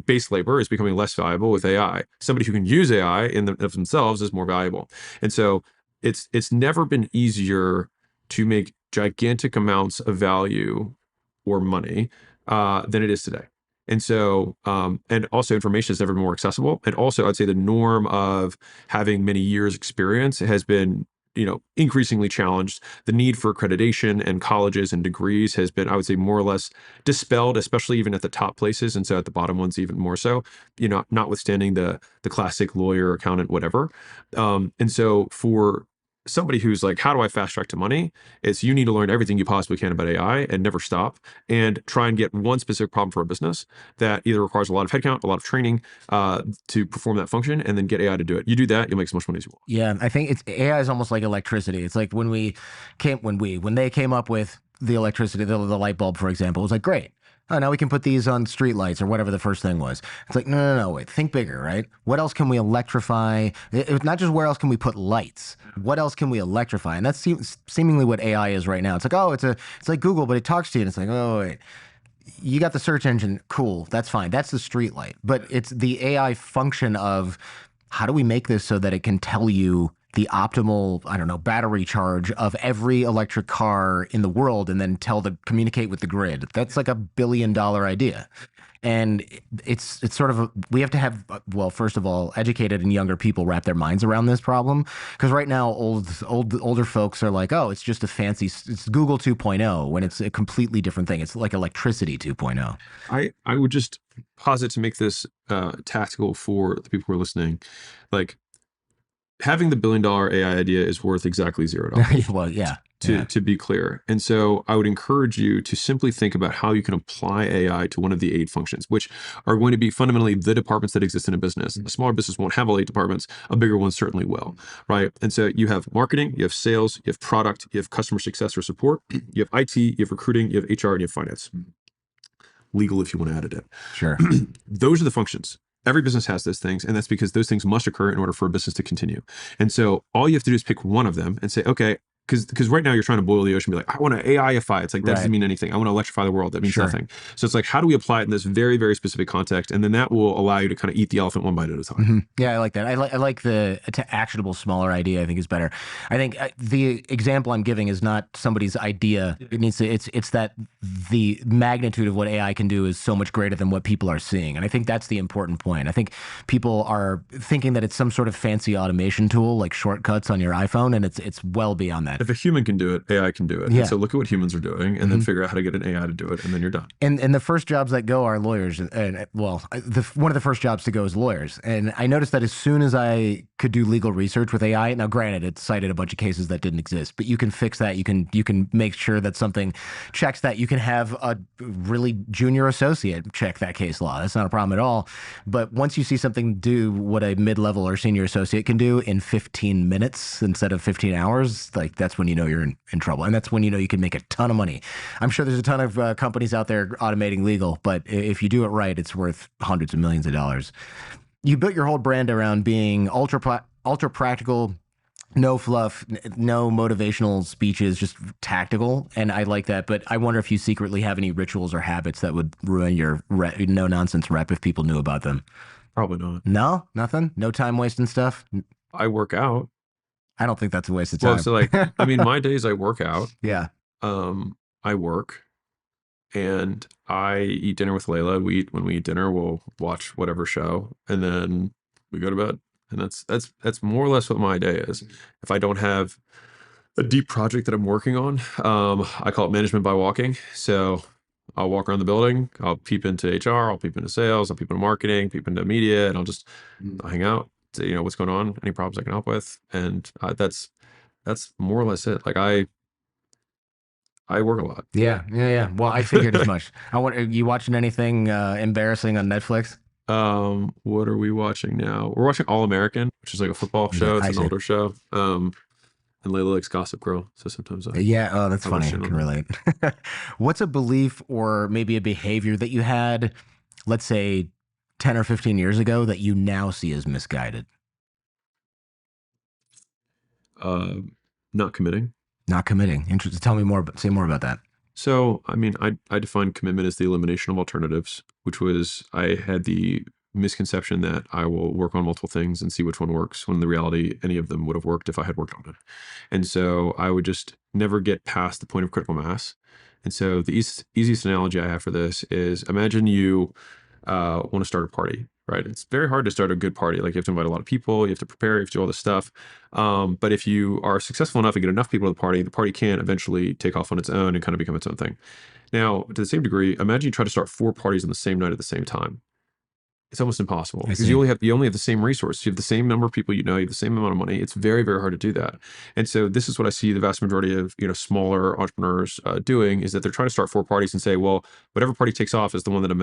Speaker 2: base labor is becoming less valuable with AI. Somebody who can use AI of themselves is more valuable. And so it's never been easier to make gigantic amounts of value or money than it is today. And so, and also information is never more accessible. And also I'd say the norm of having many years experience has been, increasingly challenged. The need for accreditation and colleges and degrees has been, I would say, more or less dispelled, especially even at the top places. And so at the bottom ones, even more so, notwithstanding the classic lawyer, accountant, whatever. And so for somebody who's like, how do I fast track to money? It's you need to learn everything you possibly can about AI and never stop and try and get one specific problem for a business that either requires a lot of headcount, a lot of training to perform that function, and then get AI to do it. You do that, you'll make as much money as you want.
Speaker 1: Yeah, I think it's AI is almost like electricity. It's like when they came up with the electricity, the light bulb, for example, it was like great. Oh, now we can put these on street lights or whatever the first thing was. It's like no, wait, think bigger, right? What else can we electrify? Not just where else can we put lights. What else can we electrify? And that's seemingly what AI is right now. It's like it's like Google, but it talks to you, and it's like wait, you got the search engine, cool, that's fine. That's the street light, but it's the AI function of how do we make this so that it can tell you the optimal, I don't know, battery charge of every electric car in the world and then communicate with the grid. That's like $1 billion idea. And it's sort of we have to have well, first of all, educated and younger people wrap their minds around this problem, because right now older folks are like, oh, it's just a fancy, it's Google 2.0 when it's a completely different thing. It's like electricity 2.0.
Speaker 2: I would just posit to make this tactical for the people who are listening. Like, having the $1 billion AI idea is worth exactly $0.
Speaker 1: Well, yeah.
Speaker 2: To be clear. And so I would encourage you to simply think about how you can apply AI to one of the 8 functions, which are going to be fundamentally the departments that exist in a business. A smaller business won't have all 8 departments. A bigger one certainly will, right? And so you have marketing, you have sales, you have product, you have customer success or support, you have IT, you have recruiting, you have HR, and you have finance. Legal if you want to add it in.
Speaker 1: Sure.
Speaker 2: Those are the functions. Every business has those things, and that's because those things must occur in order for a business to continue. And so all you have to do is pick one of them and say, okay, because right now you're trying to boil the ocean, be like, I want to AIify. It's like, that doesn't mean anything. I want to electrify the world. That means nothing. So it's like, how do we apply it in this very, very specific context? And then that will allow you to kind of eat the elephant one bite at a time.
Speaker 1: Yeah, I like that. I like the actionable smaller idea. I think is better. I think the example I'm giving is not somebody's idea. It needs to. It's that the magnitude of what AI can do is so much greater than what people are seeing, and I think that's the important point. I think people are thinking that it's some sort of fancy automation tool like shortcuts on your iPhone, and it's well beyond that.
Speaker 2: If a human can do it, AI can do it.
Speaker 1: Yeah.
Speaker 2: And so look at what humans are doing, and then figure out how to get an AI to do it, and then you're done.
Speaker 1: And the first jobs that go are lawyers, and well, one of the first jobs to go is lawyers. And I noticed that as soon as I could do legal research with AI, now granted, it cited a bunch of cases that didn't exist, but you can fix that. You can make sure that something checks that. You can have a really junior associate check that case law. That's not a problem at all. But once you see something do what a mid-level or senior associate can do in 15 minutes instead of 15 hours, like that's when you know you're in trouble. And that's when you know you can make a ton of money. I'm sure there's a ton of companies out there automating legal, but if you do it right, it's worth hundreds of millions of dollars. You built your whole brand around being ultra practical, no fluff, no motivational speeches, just tactical. And I like that. But I wonder if you secretly have any rituals or habits that would ruin your no nonsense rep if people knew about them.
Speaker 2: Probably not.
Speaker 1: No, nothing. No time wasting stuff.
Speaker 2: I work out.
Speaker 1: I don't think that's a waste of time.
Speaker 2: Well, so like, I mean, my days I work out.
Speaker 1: Yeah.
Speaker 2: I work and I eat dinner with Layla. When we eat dinner, we'll watch whatever show and then we go to bed. And that's more or less what my day is. If I don't have a deep project that I'm working on, I call it management by walking. So I'll walk around the building, I'll peep into HR, I'll peep into sales, I'll peep into marketing, peep into media, and I'll hang out, say, what's going on, any problems I can help with. And that's more or less it. Like I work a lot.
Speaker 1: Yeah. Well, I figured as much. You watching anything embarrassing on Netflix?
Speaker 2: What are we watching now? We're watching All American, which is like a football show. It's an older show. And Layla likes Gossip Girl, so sometimes
Speaker 1: that's funny. I can relate. What's a belief or maybe a behavior that you had, let's say, 10 or 15 years ago that you now see as misguided?
Speaker 2: Not committing.
Speaker 1: Not committing. Interesting. Tell me more. Say more about that.
Speaker 2: So, I mean, I define commitment as the elimination of alternatives, which was I had the misconception that I will work on multiple things and see which one works, when in the reality, any of them would have worked if I had worked on it. And so I would just never get past the point of critical mass. And so the easiest analogy I have for this is, imagine you want to start a party, right? It's very hard to start a good party. Like, you have to invite a lot of people, you have to prepare, you have to do all this stuff. But if you are successful enough and get enough people to the party can eventually take off on its own and kind of become its own thing. Now, to the same degree, imagine you try to start 4 parties on the same night at the same time. It's almost impossible
Speaker 1: I
Speaker 2: because
Speaker 1: see.
Speaker 2: you only have the same resource. You have the same number of people, you know, you have the same amount of money. It's very, very hard to do that. And so this is what I see the vast majority of, you know, smaller entrepreneurs doing, is that they're trying to start 4 parties and say, well, whatever party takes off is the one that I'm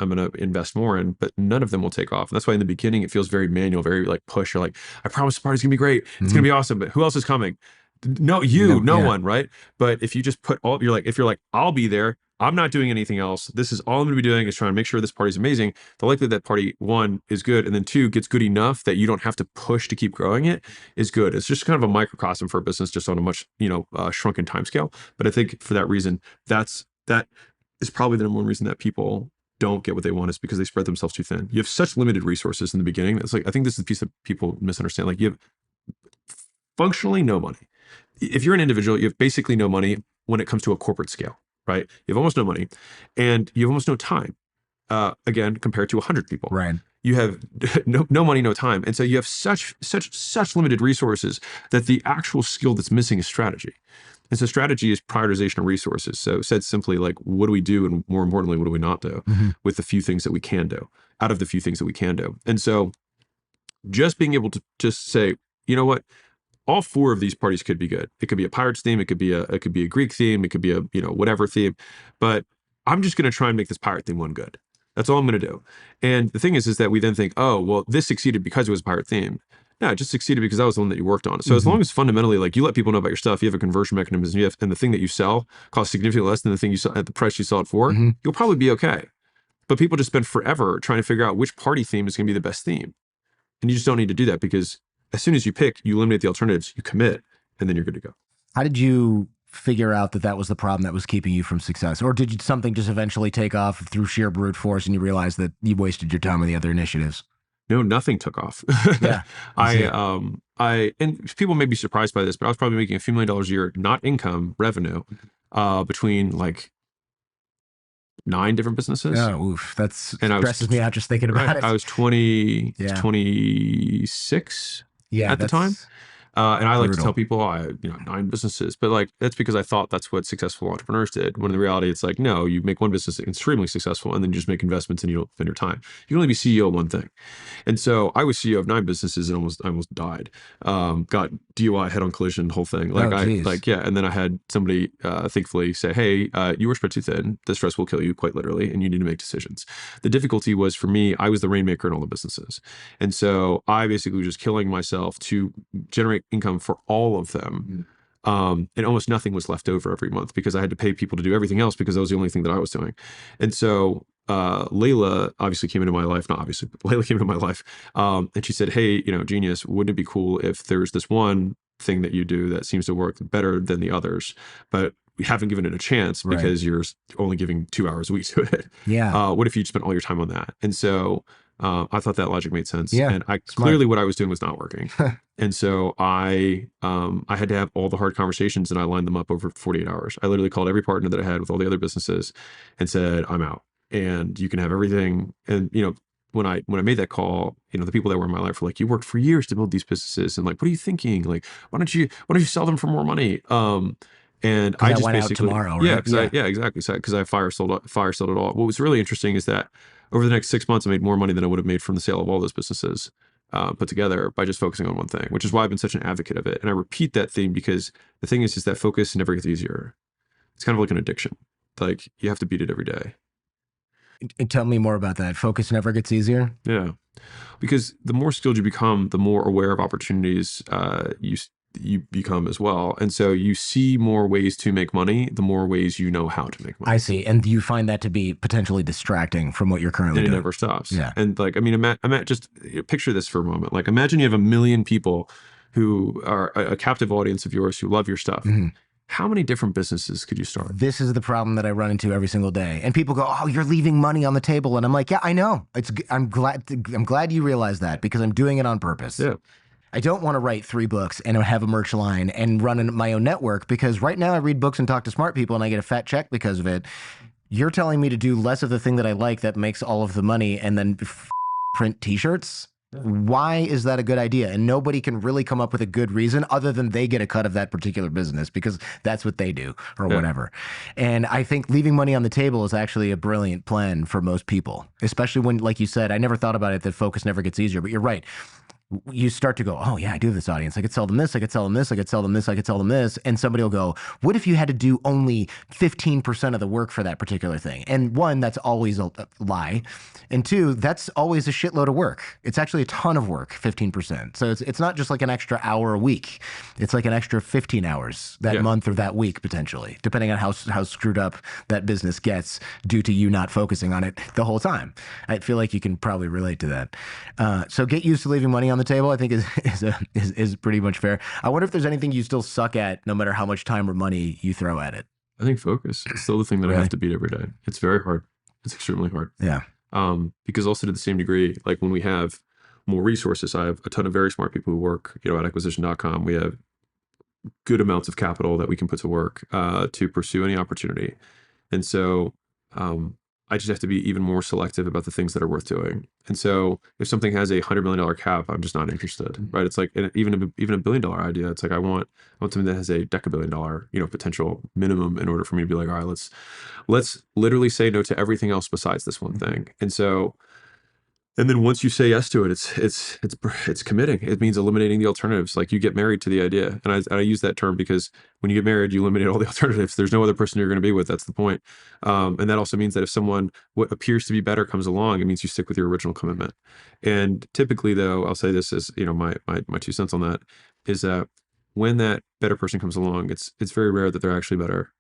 Speaker 2: gonna invest more in, but none of them will take off. And that's why in the beginning it feels very manual, very like push. You're like, I promise the party's gonna be great. It's gonna
Speaker 1: Hmm.
Speaker 2: be awesome, but who else is coming? No,
Speaker 1: No,
Speaker 2: no
Speaker 1: yeah.
Speaker 2: one, right? But if you just put all, you're like, if you're like, I'll be there, I'm not doing anything else. This is all I'm going to be doing is trying to make sure this party's amazing. The likelihood that party 1 is good and then 2 gets good enough that you don't have to push to keep growing it is good. It's just kind of a microcosm for a business, just on a much, you know, shrunken time scale. But I think for that reason, that is probably the number one reason that people don't get what they want, is because they spread themselves too thin. You have such limited resources in the beginning. It's like, I think this is the piece that people misunderstand. Like, you have functionally no money. If you're an individual, you have basically no money when it comes to a corporate scale, right? You have almost no money and you have almost no time. Again, compared to 100 people,
Speaker 1: Right.
Speaker 2: you have no money, no time. And so you have such limited resources that the actual skill that's missing is strategy. And so strategy is prioritization of resources. So said simply, like, what do we do? And more importantly, what do we not do
Speaker 1: Hmm.
Speaker 2: with the few things that we can do, out of the few things that we can do? And so just being able to just say, you know what, all 4 of these parties could be good. It could be a pirates theme, it could be a Greek theme, it could be a, you know, whatever theme. But I'm just going to try and make this pirate theme one good. That's all I'm going to do. And the thing is that we then think, oh, well, this succeeded because it was a pirate theme. No, it just succeeded because that was the one that you worked on. So as
Speaker 1: Hmm.
Speaker 2: long as fundamentally, like, you let people know about your stuff, you have a conversion mechanism, and the thing that you sell costs significantly less than the thing you sell at the price you sell it for,
Speaker 1: Hmm.
Speaker 2: you'll probably be okay. But people just spend forever trying to figure out which party theme is going to be the best theme. And you just don't need to do that, because as soon as you pick, you eliminate the alternatives, you commit, and then you're good to go.
Speaker 1: How did you figure out that that was the problem that was keeping you from success? Or did something just eventually take off through sheer brute force and you realized that you wasted your time on the other initiatives?
Speaker 2: No, nothing took off.
Speaker 1: Yeah, I see.
Speaker 2: And people may be surprised by this, but I was probably making a few $1,000,000 a year, not income, revenue, between like 9 different businesses.
Speaker 1: Oh, oof. That
Speaker 2: And I was,
Speaker 1: stresses me out just thinking
Speaker 2: right,
Speaker 1: about it.
Speaker 2: I was 20,
Speaker 1: Yeah.
Speaker 2: 26
Speaker 1: Yeah,
Speaker 2: at the time.
Speaker 1: that's
Speaker 2: And I like to
Speaker 1: brutal.
Speaker 2: tell people I had, you know, 9 businesses, but like, that's because I thought that's what successful entrepreneurs did. When in reality, it's like, no, you make one business extremely successful and then you just make investments and you don't spend your time. You can only be CEO of one thing. And so I was CEO of 9 businesses and I almost died. Got DUI, head on collision, whole thing.
Speaker 1: Oh, geez.
Speaker 2: Yeah. And then I had somebody, thankfully say, hey, you were spread too thin. The stress will kill you, quite literally, and you need to make decisions. The difficulty was, for me, I was the rainmaker in all the businesses. And so I basically was just killing myself to generate income for all of them. And almost nothing was left over every month because I had to pay people to do everything else, because that was the only thing that I was doing. And so Layla obviously came into my life, not obviously, but Layla came into my life. And she said, hey, you know, genius, wouldn't it be cool if there's this one thing that you do that seems to work better than the others, but we haven't given it a chance
Speaker 1: Right.
Speaker 2: because you're only giving 2 hours a week to it.
Speaker 1: Yeah.
Speaker 2: What if you spent all your time on that? And so I thought that logic made sense.
Speaker 1: Yeah.
Speaker 2: And I
Speaker 1: Smart.
Speaker 2: clearly, what I was doing was not working. And so I had to have all the hard conversations, and I lined them up over 48 hours. I literally called every partner that I had with all the other businesses and said, I'm out, and you can have everything. And, you know, when I made that call, you know, the people that were in my life were like, you worked for years to build these businesses, and like, what are you thinking? Like, why don't you sell them for more money? And
Speaker 1: Because
Speaker 2: I
Speaker 1: that
Speaker 2: just
Speaker 1: went out
Speaker 2: basically,
Speaker 1: tomorrow,
Speaker 2: yeah,
Speaker 1: right?
Speaker 2: exactly. So, because I fire sold it all. What was really interesting is that over the next 6 months, I made more money than I would have made from the sale of all those businesses put together, by just focusing on one thing, which is why I've been such an advocate of it. And I repeat that theme because the thing is that focus never gets easier. It's kind of like an addiction. Like, you have to beat it every day.
Speaker 1: And tell me more about that. Focus never gets easier.
Speaker 2: Yeah. Because the more skilled you become, the more aware of opportunities you become as well. And so you see more ways to make money, the more ways you know how to make money.
Speaker 1: I see. And you find that to be potentially distracting from what you're currently
Speaker 2: And it
Speaker 1: doing.
Speaker 2: never stops.
Speaker 1: Yeah.
Speaker 2: And like, I mean, just picture this for a moment. Like, imagine you have 1 million people who are a captive audience of yours, who love your stuff.
Speaker 1: Mhm.
Speaker 2: How many different businesses could you start?
Speaker 1: This is the problem that I run into every single day. And people go, "Oh, you're leaving money on the table." And I'm like, "Yeah, I know. I'm glad you realize that, because I'm doing it on purpose."
Speaker 2: Yeah.
Speaker 1: I don't want to write 3 books and have a merch line and run my own network, because right now I read books and talk to smart people and I get a fat check because of it. You're telling me to do less of the thing that I like that makes all of the money and then print t-shirts? Why is that a good idea? And nobody can really come up with a good reason other than they get a cut of that particular business because that's what they do or
Speaker 2: Yeah.
Speaker 1: whatever. And I think leaving money on the table is actually a brilliant plan for most people, especially when, like you said, I never thought about it that focus never gets easier, but you're right. You start to go, oh yeah, I do have this audience. I could sell them this. I could sell them this. I could sell them this. I could sell them this. And somebody will go, what if you had to do only 15% of the work for that particular thing? And one, that's always a lie. And two, that's always a shitload of work. It's actually a ton of work, 15%. So it's not just like an extra hour a week. It's like an extra 15 hours that
Speaker 2: Yeah.
Speaker 1: month or that week, potentially, depending on how screwed up that business gets due to you not focusing on it the whole time. I feel like you can probably relate to that. So get used to leaving money on the table, I think is pretty much fair. I wonder if there's anything you still suck at, no matter how much time or money you throw at it.
Speaker 2: I think focus is still the thing that I
Speaker 1: Really?
Speaker 2: have to beat every day. It's very hard. It's extremely hard.
Speaker 1: Yeah.
Speaker 2: Because also to the same degree, like when we have more resources, I have a ton of very smart people who work, at acquisition.com. We have good amounts of capital that we can put to work to pursue any opportunity. And so I just have to be even more selective about the things that are worth doing. And so if something has a $100 million cap, I'm just not interested, right? It's like even a $1 billion idea. It's like I want something that has a decabillion dollar, potential minimum in order for me to be like, all right, let's literally say no to everything else besides this one thing. And so, and then once you say yes to it, it's committing. It means eliminating the alternatives. Like you get married to the idea, and I use that term because when you get married, you eliminate all the alternatives. There's no other person you're going to be with. That's the point. And that also means that if someone what appears to be better comes along, it means you stick with your original commitment. And typically, though, I'll say this as my 2 cents on that is that when that better person comes along, it's very rare that they're actually better.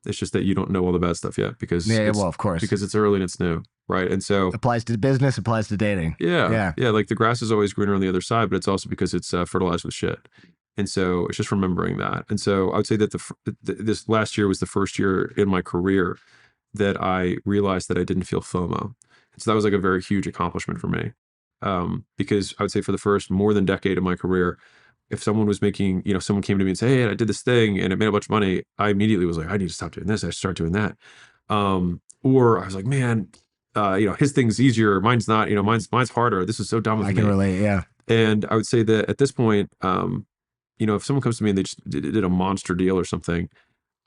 Speaker 2: It's just that you don't know all the bad stuff yet because
Speaker 1: Yeah, well, of course.
Speaker 2: because it's early and it's new, right? And so
Speaker 1: Applies to business, applies to dating.
Speaker 2: yeah, like the grass is always greener on the other side, but it's also because it's fertilized with shit. And so it's just remembering that. And so I would say that this last year was the first year in my career that I realized that I didn't feel FOMO. And so that was like a very huge accomplishment for me. Because I would say for the first more than decade of my career, if someone was making, someone came to me and say, hey, I did this thing and it made a bunch of money, I immediately was like, I need to stop doing this. I start doing that. Or I was like, man, his thing's easier. Mine's not, mine's harder. This is so dumb of me.
Speaker 1: I can relate. Yeah.
Speaker 2: And I would say that at this point, if someone comes to me and they just did a monster deal or something,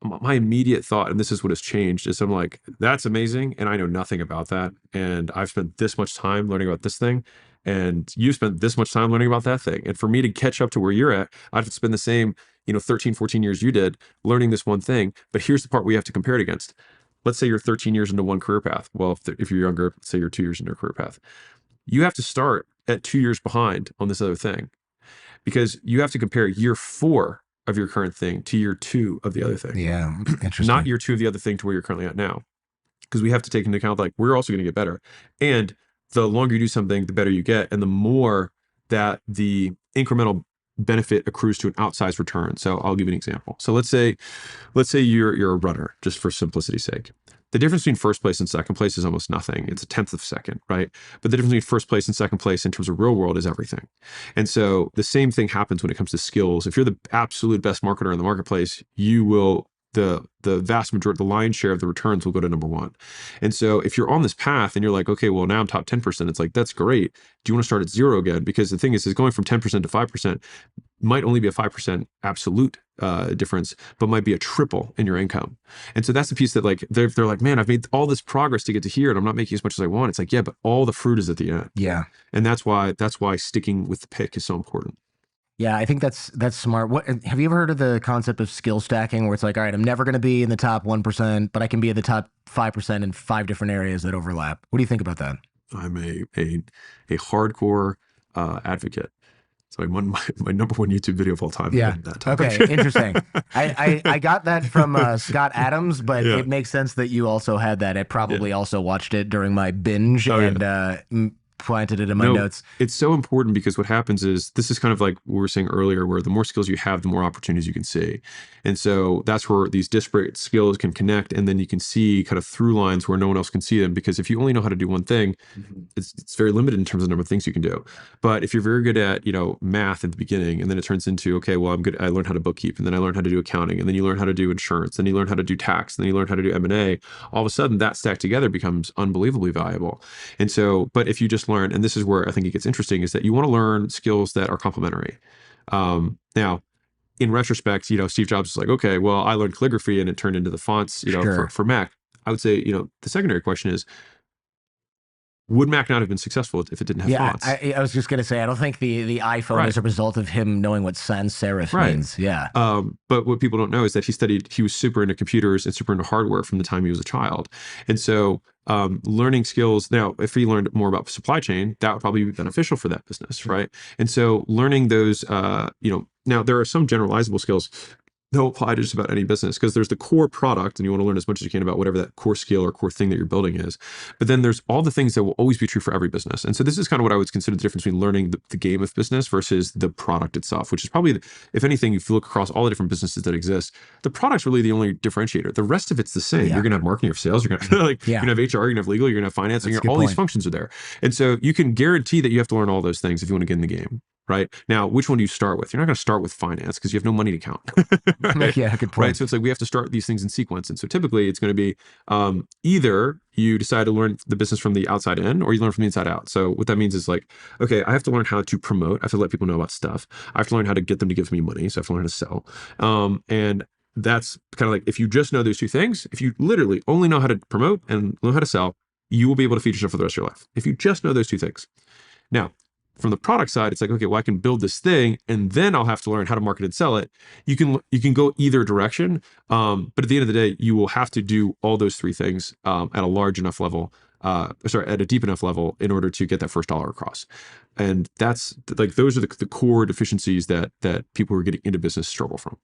Speaker 2: my immediate thought, and this is what has changed, is I'm like, that's amazing. And I know nothing about that. And I've spent this much time learning about this thing. And you spent this much time learning about that thing. And for me to catch up to where you're at, I'd have to spend the same, 13, 14 years you did learning this one thing. But here's the part we have to compare it against. Let's say you're 13 years into one career path. Well, if you're younger, let's say you're 2 years into a career path. You have to start at 2 years behind on this other thing because you have to compare year 4 of your current thing to year 2 of the other thing.
Speaker 1: Yeah. Interesting.
Speaker 2: Not year 2 of the other thing to where you're currently at now. Because we have to take into account, like, we're also going to get better. And the longer you do something, the better you get. And the more that the incremental benefit accrues to an outsized return. So I'll give you an example. So let's say you're a runner, just for simplicity's sake. The difference between first place and second place is almost nothing. It's a tenth of a second, right? But the difference between first place and second place in terms of real world is everything. And so the same thing happens when it comes to skills. If you're the absolute best marketer in the marketplace, you will, the vast majority, the lion's share of the returns will go to number one. And so if you're on this path and you're like, okay, well now I'm top 10%, it's like, that's great. Do you want to start at 0 again? Because the thing is going from 10% to 5% might only be a 5% absolute difference, but might be a triple in your income. And so that's the piece that, like, they're like, man, I've made all this progress to get to here and I'm not making as much as I want. It's like, yeah, but all the fruit is at the end.
Speaker 1: Yeah.
Speaker 2: And that's why sticking with the pick is so important.
Speaker 1: Yeah, I think that's smart. What have you ever heard of the concept of skill stacking, where it's like, all right, I'm never going to be in the top 1%, but I can be in the top 5% in 5 different areas that overlap. What do you think about that?
Speaker 2: I'm a hardcore advocate. So my number one YouTube video of all time.
Speaker 1: Yeah.
Speaker 2: That topic.
Speaker 1: Okay. Interesting. I got that from Scott Adams, but
Speaker 2: Yeah.
Speaker 1: it makes sense that you also had that. I probably also watched it during my binge and planted it in my notes.
Speaker 2: It's so important because what happens is, this is kind of like we were saying earlier, where the more skills you have, the more opportunities you can see. And so that's where these disparate skills can connect, and then you can see kind of through lines where no one else can see them. Because if you only know how to do one thing, it's very limited in terms of the number of things you can do. But if you're very good at, math at the beginning, and then it turns into, okay, well, I learned how to bookkeep, and then I learned how to do accounting, and then you learn how to do insurance, then you learn how to do tax, and then you learn how to do M&A, all of a sudden that stack together becomes unbelievably valuable. And so, but if you just to learn, and this is where I think it gets interesting, is that you want to learn skills that are complementary. Now, in retrospect, Steve Jobs was like, okay, well, I learned calligraphy and it turned into the fonts,
Speaker 1: Sure.
Speaker 2: for Mac. I would say, the secondary question is, would Mac not have been successful if it didn't have
Speaker 1: Yeah,
Speaker 2: fonts?
Speaker 1: I was just gonna say I don't think the iPhone
Speaker 2: Right.
Speaker 1: is a result of him knowing what sans serif
Speaker 2: Right.
Speaker 1: means. Yeah.
Speaker 2: But what people don't know is that he was super into computers and super into hardware from the time he was a child. And so learning skills, now, if he learned more about supply chain, that would probably be beneficial for that business, right? And so learning those, now there are some generalizable skills they'll apply to just about any business, because there's the core product and you want to learn as much as you can about whatever that core skill or core thing that you're building is. But then there's all the things that will always be true for every business. And so this is kind of what I would consider the difference between learning the game of business versus the product itself, which is probably, if anything, if you look across all the different businesses that exist, the product's really the only differentiator. The rest of it's the same.
Speaker 1: Yeah.
Speaker 2: You're going to have marketing or sales, you're going to
Speaker 1: Yeah.
Speaker 2: have HR, you're going to have legal, you're going to have finance,
Speaker 1: That's a
Speaker 2: and
Speaker 1: good
Speaker 2: all these
Speaker 1: point.
Speaker 2: functions are there. And so you can guarantee that you have to learn all those things if you want to get in the game. Right now, which one do you start with? You're not going to start with finance because you have no money to count. Right?
Speaker 1: Yeah, good
Speaker 2: Right.
Speaker 1: point.
Speaker 2: So it's like we have to start these things in sequence. And so typically it's going to be either you decide to learn the business from the outside in, or you learn from the inside out. So what that means is like, okay, I have to learn how to promote. I have to let people know about stuff. I have to learn how to get them to give me money. So I have to learn how to sell. And that's kind of like, if you just know those two things, if you literally only know how to promote and know how to sell, you will be able to feed yourself for the rest of your life. If you just know those two things. Now, from the product side, it's like, okay, well, I can build this thing and then I'll have to learn how to market and sell it. You can go either direction. But at the end of the day, you will have to do all those three things at a large enough level, at a deep enough level in order to get that first dollar across. And that's like, those are the core deficiencies that people who are getting into business struggle from.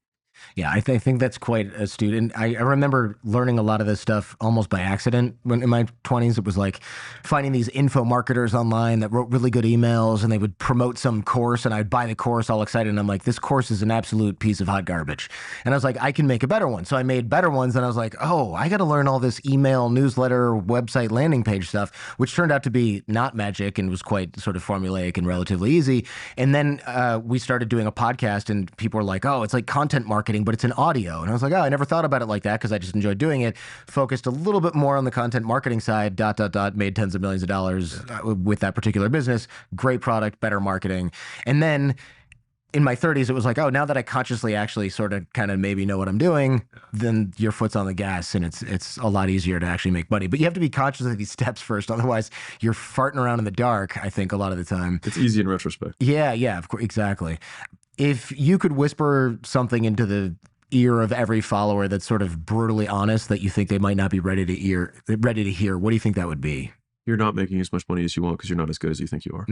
Speaker 1: Yeah, I think that's quite astute. And I remember learning a lot of this stuff almost by accident when in my 20s. It was like finding these info marketers online that wrote really good emails and they would promote some course and I'd buy the course all excited. And I'm like, this course is an absolute piece of hot garbage. And I was like, I can make a better one. So I made better ones. And I was like, oh, I got to learn all this email, newsletter, website, landing page stuff, which turned out to be not magic and was quite sort of formulaic and relatively easy. And then we started doing a podcast and people were like, oh, it's like content marketing, but it's an audio. And I was like, oh, I never thought about it like that because I just enjoyed doing it. Focused a little bit more on the content marketing side, ... made tens of millions of dollars with that particular business. Great product, better marketing. And then in my 30s, it was like, oh, now that I consciously actually sort of kind of maybe know what I'm doing, then your foot's on the gas and it's a lot easier to actually make money. But you have to be conscious of these steps first. Otherwise, you're farting around in the dark, I think, a lot of the time.
Speaker 2: It's easy in retrospect.
Speaker 1: Yeah, of course, exactly. If you could whisper something into the ear of every follower that's sort of brutally honest that you think they might not be ready to hear, what do you think that would be?
Speaker 2: You're not making as much money as you want because you're not as good as you think you are.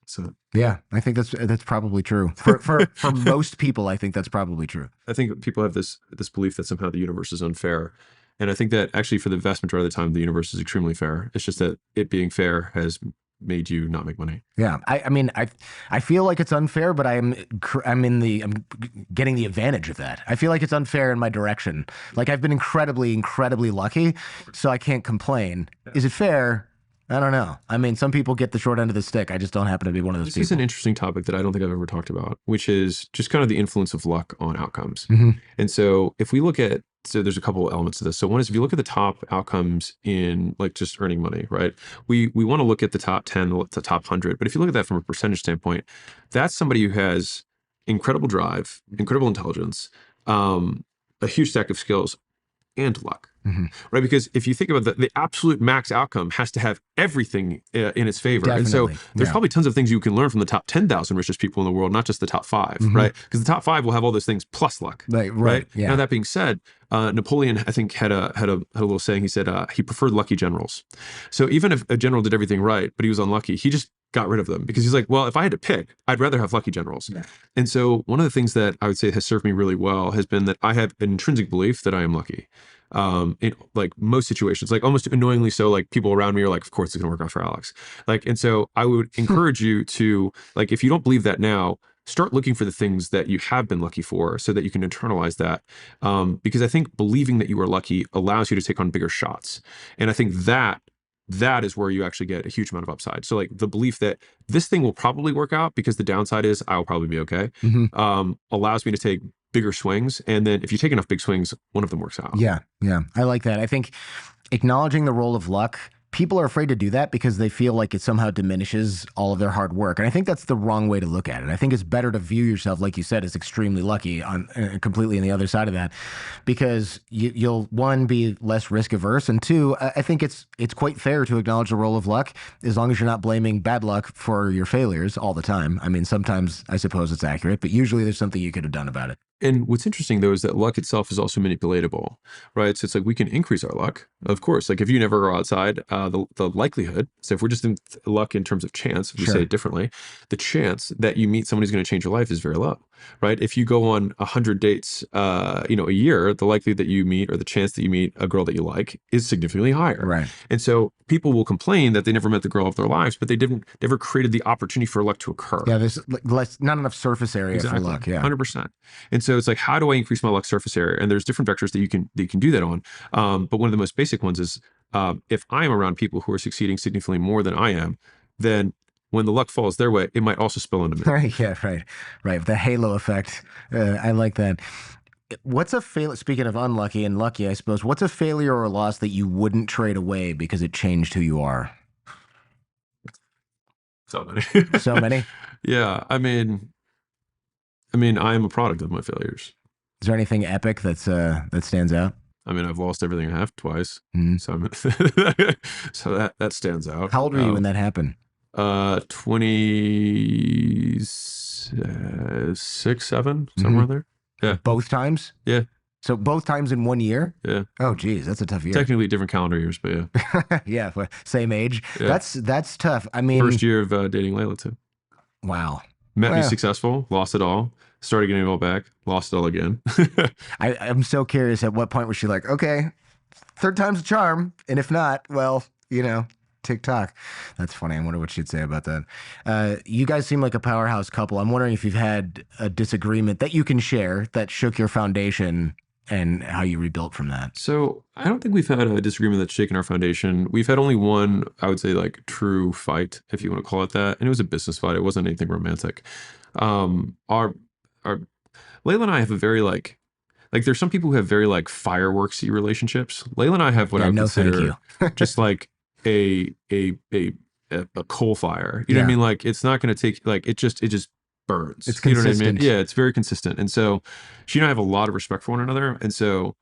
Speaker 2: So
Speaker 1: yeah, I think that's probably true for most people. I think that's probably true.
Speaker 2: I think people have this belief that somehow the universe is unfair. And I think that actually for the vast majority of the time, the universe is extremely fair. It's just that it being fair has made you not make money.
Speaker 1: Yeah. I mean, I feel like it's unfair, but I'm getting the advantage of that. I feel like it's unfair in my direction. Like I've been incredibly, incredibly lucky, so I can't complain. Is it fair? I don't know. I mean, some people get the short end of the stick. I just don't happen to be one of those people.
Speaker 2: This is an interesting topic that I don't think I've ever talked about, which is just kind of the influence of luck on outcomes. And so if we look at, so there's a couple of elements to this. So one is if you look at the top outcomes in like just earning money, right? We want to look at the top 10, the top 100. But if you look at that from a percentage standpoint, that's somebody who has incredible drive, incredible intelligence, a huge stack of skills, and luck. Right? Because if you think about the absolute max outcome has to have everything in its favor.
Speaker 1: Definitely.
Speaker 2: And so there's probably tons of things you can learn from the top 10,000 richest people in the world, not just the top 5, right? Because the top 5 will have all those things plus luck. Right.
Speaker 1: Yeah.
Speaker 2: Now that being said, Napoleon, I think, had a little saying. He said he preferred lucky generals. So even if a general did everything right, but he was unlucky, he just got rid of them because he's like, well, if I had to pick, I'd rather have lucky generals. Yeah. And so one of the things that I would say has served me really well has been that I have an intrinsic belief that I am lucky. In like most situations, like almost annoyingly so, like people around me are like, of course it's gonna work out for Alex. Like, and so I would encourage you to, like, if you don't believe that now, start looking for the things that you have been lucky for so that you can internalize that. Because I think believing that you are lucky allows you to take on bigger shots. And I think that is where you actually get a huge amount of upside. So like the belief that this thing will probably work out because the downside is I'll probably be okay, allows me to take bigger swings. And then if you take enough big swings, one of them works out.
Speaker 1: Yeah. I like that. I think acknowledging the role of luck people are afraid to do that because they feel like it somehow diminishes all of their hard work. And I think that's the wrong way to look at it. I think it's better to view yourself, like you said, as extremely lucky on completely on the other side of that, because you'll one be less risk averse, and two, I think it's quite fair to acknowledge the role of luck as long as you're not blaming bad luck for your failures all the time. I mean, sometimes I suppose it's accurate, but usually there's something you could have done about it.
Speaker 2: And what's interesting though is that luck itself is also manipulatable, right? So it's like we can increase our luck, of course. Like if you never go outside, the likelihood. So if we're just in luck in terms of chance, if we say it differently, the chance that you meet someone who's going to change your life is very low, right? If you go on 100 dates, a year, the likelihood that you meet or the chance that you meet a girl that you like is significantly higher.
Speaker 1: Right.
Speaker 2: And so people will complain that they never met the girl of their lives, but they never created the opportunity for luck to occur.
Speaker 1: Yeah, there's not enough surface area for luck. Yeah,
Speaker 2: 100%. And so it's like, how do I increase my luck surface area? And there's different vectors that you can do that on. But one of the most basic ones is if I am around people who are succeeding significantly more than I am, then when the luck falls their way, it might also spill into me.
Speaker 1: Right. Yeah. Right. The halo effect. I like that. What's a fail? Speaking of unlucky and lucky, I suppose. What's a failure or a loss that you wouldn't trade away because it changed who you are?
Speaker 2: So many.
Speaker 1: So many.
Speaker 2: Yeah. I mean, I am a product of my failures.
Speaker 1: Is there anything epic that stands out?
Speaker 2: I mean, I've lost everything I have twice. So so that stands out.
Speaker 1: How old were you when that happened?
Speaker 2: 26, 7, somewhere there. Yeah.
Speaker 1: Both times?
Speaker 2: Yeah.
Speaker 1: So both times in 1 year?
Speaker 2: Yeah.
Speaker 1: Oh, geez, that's a tough year.
Speaker 2: Technically different calendar years, but yeah.
Speaker 1: Yeah, same age.
Speaker 2: Yeah.
Speaker 1: That's tough. I mean,
Speaker 2: first year of dating Layla too.
Speaker 1: Wow.
Speaker 2: Met me successful, lost it all. Started getting it all back, lost it all again.
Speaker 1: I'm so curious. At what point was she like, okay, third time's a charm, and if not, well, TikTok. That's funny. I wonder what she'd say about that. You guys seem like a powerhouse couple. I'm wondering if you've had a disagreement that you can share that shook your foundation and how you rebuilt from that.
Speaker 2: So I don't think we've had a disagreement that's shaken our foundation. We've had only one, I would say, like true fight, if you want to call it that. And it was a business fight. It wasn't anything romantic. Our Layla and I have a very like there's some people who have very like fireworksy relationships. Layla and I have what I would consider just like a coal fire. You know what I mean? Like it's not going to take like it just burns.
Speaker 1: It's consistent.
Speaker 2: You know what I mean? Yeah, it's very consistent. And so she and I have a lot of respect for one another. And so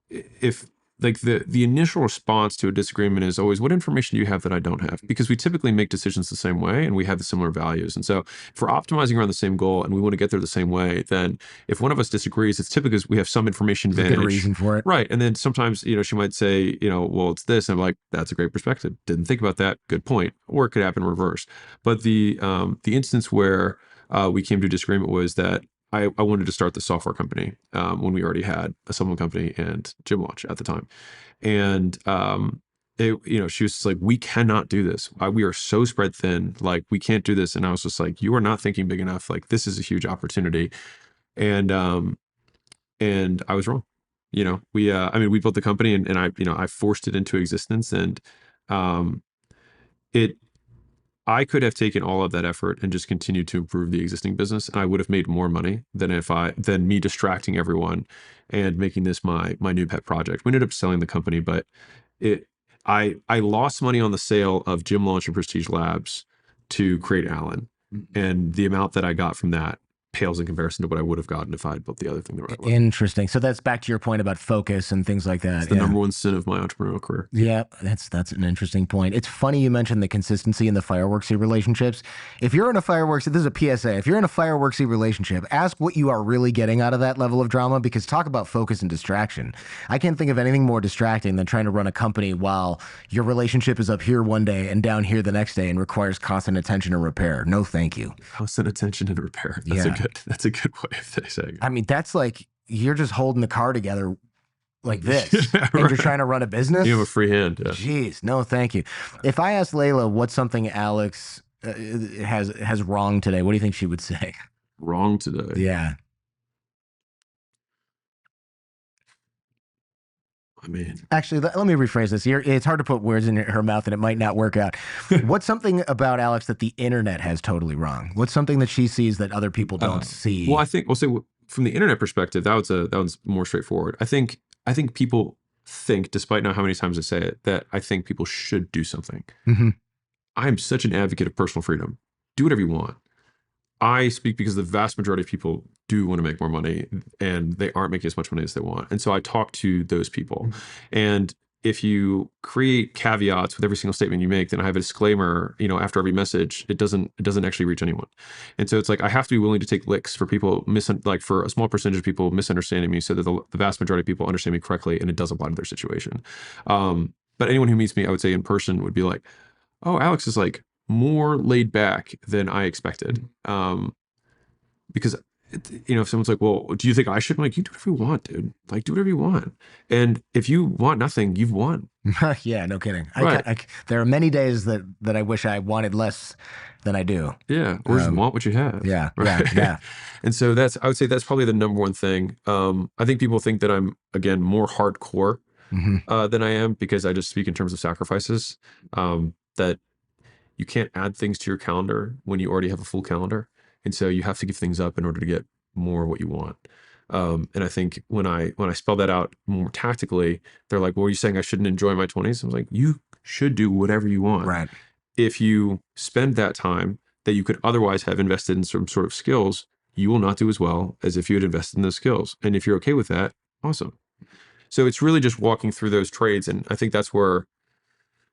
Speaker 2: if like the initial response to a disagreement is always, what information do you have that I don't have? Because we typically make decisions the same way and we have the similar values. And so if we're optimizing around the same goal and we want to get there the same way, then if one of us disagrees, it's typically because we have some information advantage.
Speaker 1: There's a good reason for it.
Speaker 2: Right. And then sometimes, she might say, well, it's this. And I'm like, that's a great perspective. Didn't think about that. Good point. Or it could happen in reverse. But the instance where we came to a disagreement was that I wanted to start the software company when we already had a supplement company and Gym Watch at the time. And, she was just like, we cannot do this. We are so spread thin. Like, we can't do this. And I was just like, you are not thinking big enough. Like, this is a huge opportunity. And I was wrong. We built the company and I forced it into existence. And I could have taken all of that effort and just continued to improve the existing business, and I would have made more money than me distracting everyone and making this my new pet project. We ended up selling the company, but I lost money on the sale of Gym Launch and Prestige Labs to create Allen, and the amount that I got from that pales in comparison to what I would have gotten if I had built the other thing the right way.
Speaker 1: Interesting. So that's back to your point about focus and things like that.
Speaker 2: It's the number one sin of my entrepreneurial career.
Speaker 1: Yeah, that's an interesting point. It's funny you mentioned the consistency in the fireworksy relationships. If you're in a fireworksy, this is a PSA. If you're in a fireworksy relationship, ask what you are really getting out of that level of drama, because talk about focus and distraction. I can't think of anything more distracting than trying to run a company while your relationship is up here one day and down here the next day and requires constant attention and repair. No, thank you.
Speaker 2: Constant attention and repair. That's a good way of saying it.
Speaker 1: I mean, that's like you're just holding the car together like this, and you're trying to run a business.
Speaker 2: You have a free hand. Yeah.
Speaker 1: Jeez, no, thank you. If I asked Layla what's something Alex has wrong today, what do you think she would say?
Speaker 2: Wrong today?
Speaker 1: Yeah.
Speaker 2: I mean,
Speaker 1: actually, let me rephrase this. It's hard to put words in her mouth and it might not work out. What's something about Alex that the internet has totally wrong? What's something that she sees that other people don't see?
Speaker 2: Well, I think we'll say from the internet perspective, that was more straightforward. I think people think, despite not how many times I say it, that I think people should do something.
Speaker 1: Hmm.
Speaker 2: I'm such an advocate of personal freedom. Do whatever you want. I speak because the vast majority of people do want to make more money and they aren't making as much money as they want. And so I talk to those people. And if you create caveats with every single statement you make, then I have a disclaimer, after every message, it doesn't actually reach anyone. And so it's like I have to be willing to take licks for people like for a small percentage of people misunderstanding me so that the vast majority of people understand me correctly and it does apply to their situation. But anyone who meets me, I would say in person would be like, oh, Alex is like more laid back than I expected. Because if someone's like, well, do you think I should? I'm like, you do whatever you want, dude. Like, do whatever you want. And if you want nothing, you've won.
Speaker 1: Yeah, no kidding.
Speaker 2: Right.
Speaker 1: There are many days that I wish I wanted less than I do.
Speaker 2: Yeah. Or just want what you have.
Speaker 1: Yeah,
Speaker 2: right?
Speaker 1: yeah.
Speaker 2: And so I would say that's probably the number one thing. I think people think that I'm, again, more hardcore
Speaker 1: Hmm.
Speaker 2: than I am because I just speak in terms of sacrifices. That you can't add things to your calendar when you already have a full calendar. And so you have to give things up in order to get more of what you want. And I think when I spell that out more tactically, they're like, well, are you saying I shouldn't enjoy my 20s? I was like, you should do whatever you want.
Speaker 1: Right.
Speaker 2: If you spend that time that you could otherwise have invested in some sort of skills, you will not do as well as if you had invested in those skills. And if you're okay with that, awesome. So it's really just walking through those trades. And I think that's where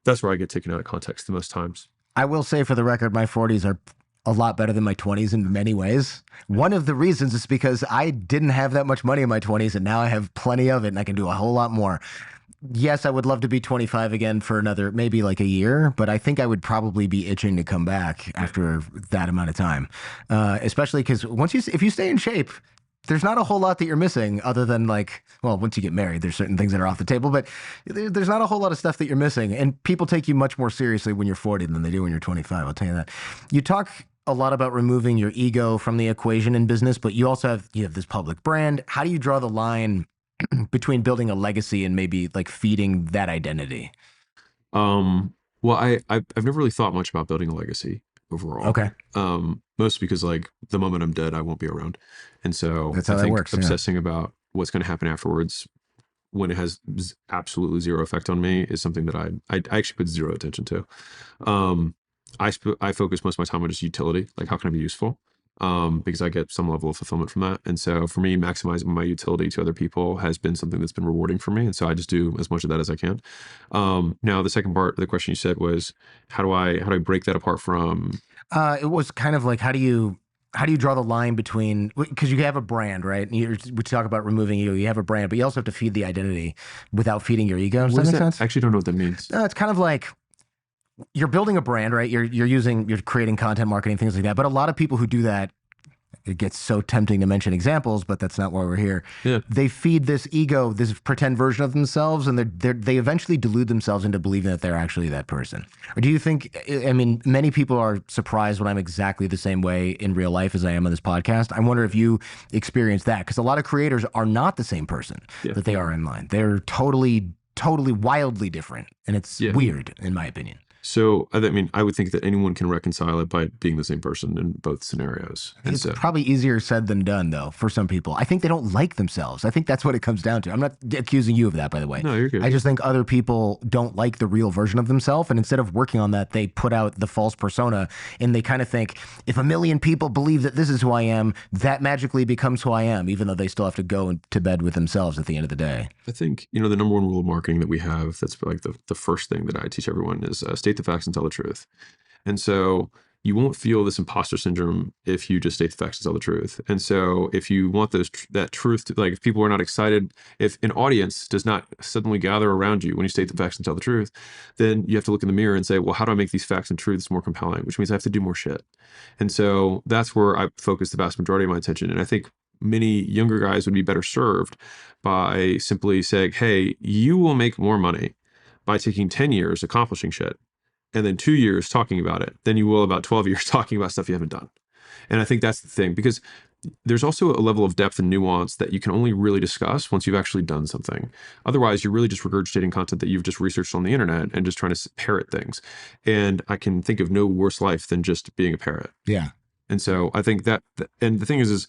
Speaker 2: I get taken out of context the most times.
Speaker 1: I will say for the record, my 40s are a lot better than my 20s in many ways. One of the reasons is because I didn't have that much money in my 20s and now I have plenty of it and I can do a whole lot more. Yes, I would love to be 25 again for another, maybe like a year, but I think I would probably be itching to come back after that amount of time. Especially because if you stay in shape, there's not a whole lot that you're missing other than once you get married, there's certain things that are off the table, but there's not a whole lot of stuff that you're missing. And people take you much more seriously when you're 40 than they do when you're 25. I'll tell you that. You talk a lot about removing your ego from the equation in business, but you also have this public brand. How do you draw the line between building a legacy and maybe like feeding that identity?
Speaker 2: Well, I've never really thought much about building a legacy overall.
Speaker 1: Okay.
Speaker 2: Mostly because like the moment I'm dead, I won't be around. And so
Speaker 1: That's how
Speaker 2: I
Speaker 1: that
Speaker 2: think
Speaker 1: works. Yeah.
Speaker 2: obsessing about what's going to happen afterwards when it has absolutely zero effect on me is something that I actually put zero attention to. I focus most of my time on just utility, like how can I be useful? Because I get some level of fulfillment from that. And so for me, maximizing my utility to other people has been something that's been rewarding for me. And so I just do as much of that as I can. Now the second part of the question you said was, how do I break that apart from?
Speaker 1: It was kind of like, how do you draw the line between, because you have a brand, right? And we talk about removing ego. You have a brand, but you also have to feed the identity without feeding your ego. Does that make sense?
Speaker 2: I actually don't know what that means.
Speaker 1: It's kind of like you're building a brand, right? You're creating content marketing, things like that. But a lot of people who do that, it gets so tempting to mention examples, but that's not why we're here.
Speaker 2: Yeah.
Speaker 1: They feed this ego, this pretend version of themselves, and they eventually delude themselves into believing that they're actually that person. Or do you think, I mean, many people are surprised when I'm exactly the same way in real life as I am on this podcast. I wonder if you experience that, because a lot of creators are not the same person that they are online. They're totally wildly different. And it's weird, in my opinion.
Speaker 2: So, I mean, I would think that anyone can reconcile it by being the same person in both scenarios. And
Speaker 1: it's probably easier said than done, though, for some people. I think they don't like themselves. I think that's what it comes down to. I'm not accusing you of that, by the way.
Speaker 2: No, you're good.
Speaker 1: I just think other people don't like the real version of themselves. And instead of working on that, they put out the false persona. And they kind of think, if a million people believe that this is who I am, that magically becomes who I am, even though they still have to go to bed with themselves at the end of the day.
Speaker 2: I think, the number one rule of marketing that we have, that's like the first thing that I teach everyone is state the facts and tell the truth. And so you won't feel this imposter syndrome if you just state the facts and tell the truth. And so if you want that truth to, like, if people are not excited, if an audience does not suddenly gather around you when you state the facts and tell the truth, then you have to look in the mirror and say, well, how do I make these facts and truths more compelling? Which means I have to do more shit. And so that's where I focus the vast majority of my attention. And I think many younger guys would be better served by simply saying, hey, you will make more money by taking 10 years accomplishing shit and then 2 years talking about it than you will about 12 years talking about stuff you haven't done. And I think that's the thing, because there's also a level of depth and nuance that you can only really discuss once you've actually done something. Otherwise, you're really just regurgitating content that you've just researched on the internet and just trying to parrot things. And I can think of no worse life than just being a parrot.
Speaker 1: Yeah.
Speaker 2: And so I think that, and the thing is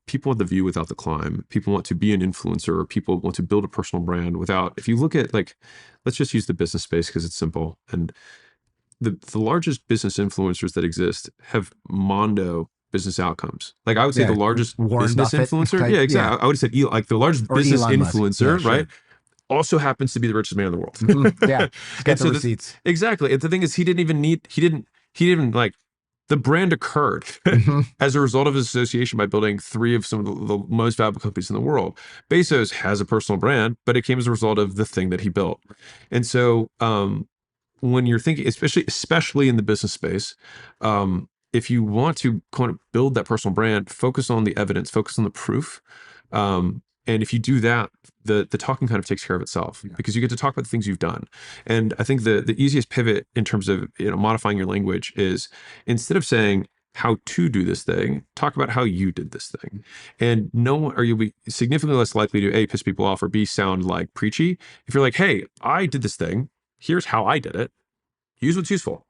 Speaker 2: people want the view without the climb. People want to be an influencer, or people want to build a personal brand without, if you look at like, let's just use the business space because it's simple. And the largest business influencers that exist have mondo business outcomes. Like I would say the
Speaker 1: Yeah,
Speaker 2: largest
Speaker 1: Warren
Speaker 2: business
Speaker 1: Buffett
Speaker 2: influencer.
Speaker 1: type.
Speaker 2: Yeah,
Speaker 1: Yeah,
Speaker 2: exactly. I would have said like the largest
Speaker 1: or
Speaker 2: business
Speaker 1: Elon Musk. Yeah,
Speaker 2: influencer, right?
Speaker 1: sure.
Speaker 2: Also happens to be the richest man in the world.
Speaker 1: Yeah, he's got
Speaker 2: And
Speaker 1: the
Speaker 2: so
Speaker 1: receipts.
Speaker 2: exactly. And the thing is, he didn't like, the brand occurred
Speaker 1: Hmm.
Speaker 2: as a result of his association by building three of some of the most valuable companies in the world. Bezos has a personal brand, but it came as a result of the thing that he built. And so, when you're thinking, especially in the business space, if you want to kind of build that personal brand, focus on the evidence, focus on the proof. And if you do that, the talking kind of takes care of itself, because you get to talk about the things you've done. And I think the easiest pivot in terms of modifying your language is, instead of saying how to do this thing, talk about how you did this thing. And or you'll be significantly less likely to A, piss people off, or B, sound like preachy. If you're like, hey, I did this thing, here's how I did it, use what's useful.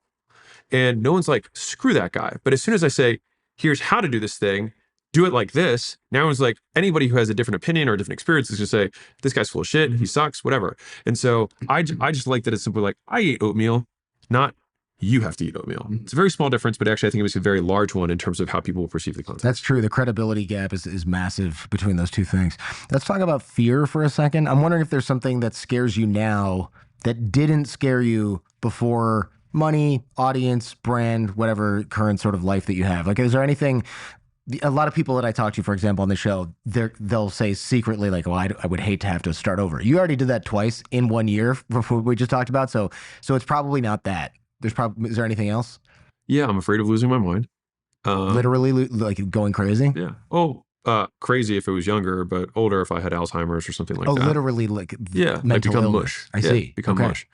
Speaker 2: And no one's like, screw that guy. But as soon as I say, here's how to do this thing, do it like this, now it's like, anybody who has a different opinion or a different experience is going to say, this guy's full of shit, he sucks, whatever. And so I just like that it's simply like, I ate oatmeal, not you have to eat oatmeal. It's a very small difference, but actually I think it was a very large one in terms of how people will perceive the content.
Speaker 1: That's true. The credibility gap is massive between those two things. Let's talk about fear for a second. I'm wondering if there's something that scares you now that didn't scare you before: money, audience, brand, whatever current sort of life that you have. Like, is there anything? A lot of people that I talk to, for example, on the show, they'll say secretly like, "Well, I would hate to have to start over." You already did that twice in 1 year before we just talked about. So it's probably not that. Is there anything else?
Speaker 2: Yeah, I'm afraid of losing my mind.
Speaker 1: Literally, like going crazy?
Speaker 2: Yeah. Oh, crazy if it was younger, but older if I had Alzheimer's or something like
Speaker 1: Oh,
Speaker 2: that.
Speaker 1: literally, like
Speaker 2: Yeah, like
Speaker 1: mental
Speaker 2: become
Speaker 1: illness.
Speaker 2: mush.
Speaker 1: I
Speaker 2: Yeah,
Speaker 1: see.
Speaker 2: become
Speaker 1: Okay.
Speaker 2: mush.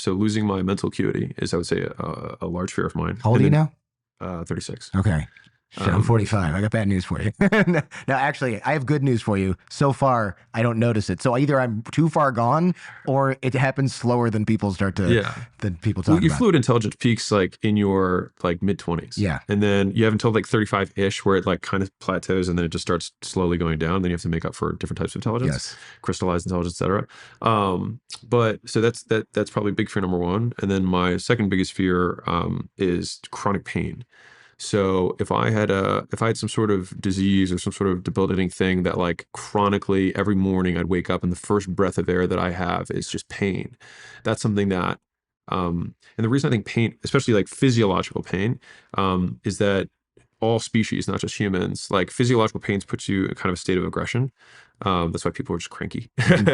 Speaker 2: So losing my mental acuity is, I would say, a large fear of mine.
Speaker 1: How old are you now?
Speaker 2: 36.
Speaker 1: Okay. Shit, I'm 45. I got bad news for you. No, actually, I have good news for you. So far, I don't notice it. So either I'm too far gone, or it happens slower than people start to
Speaker 2: Yeah.
Speaker 1: than people
Speaker 2: Well,
Speaker 1: talk
Speaker 2: your
Speaker 1: about.
Speaker 2: fluid intelligence peaks like in your like mid 20s.
Speaker 1: Yeah.
Speaker 2: And then you have until like 35-ish where it like kind of plateaus, and then it just starts slowly going down. Then you have to make up for different types of intelligence,
Speaker 1: Yes.
Speaker 2: crystallized intelligence, etc. But so that's probably big fear number one. And then my second biggest fear is chronic pain. So if I had some sort of disease or some sort of debilitating thing that like chronically every morning I'd wake up and the first breath of air that I have is just pain. That's something that, and the reason I think pain, especially like physiological pain, is that all species, not just humans, like physiological pains puts you in kind of a state of aggression. That's why people are just cranky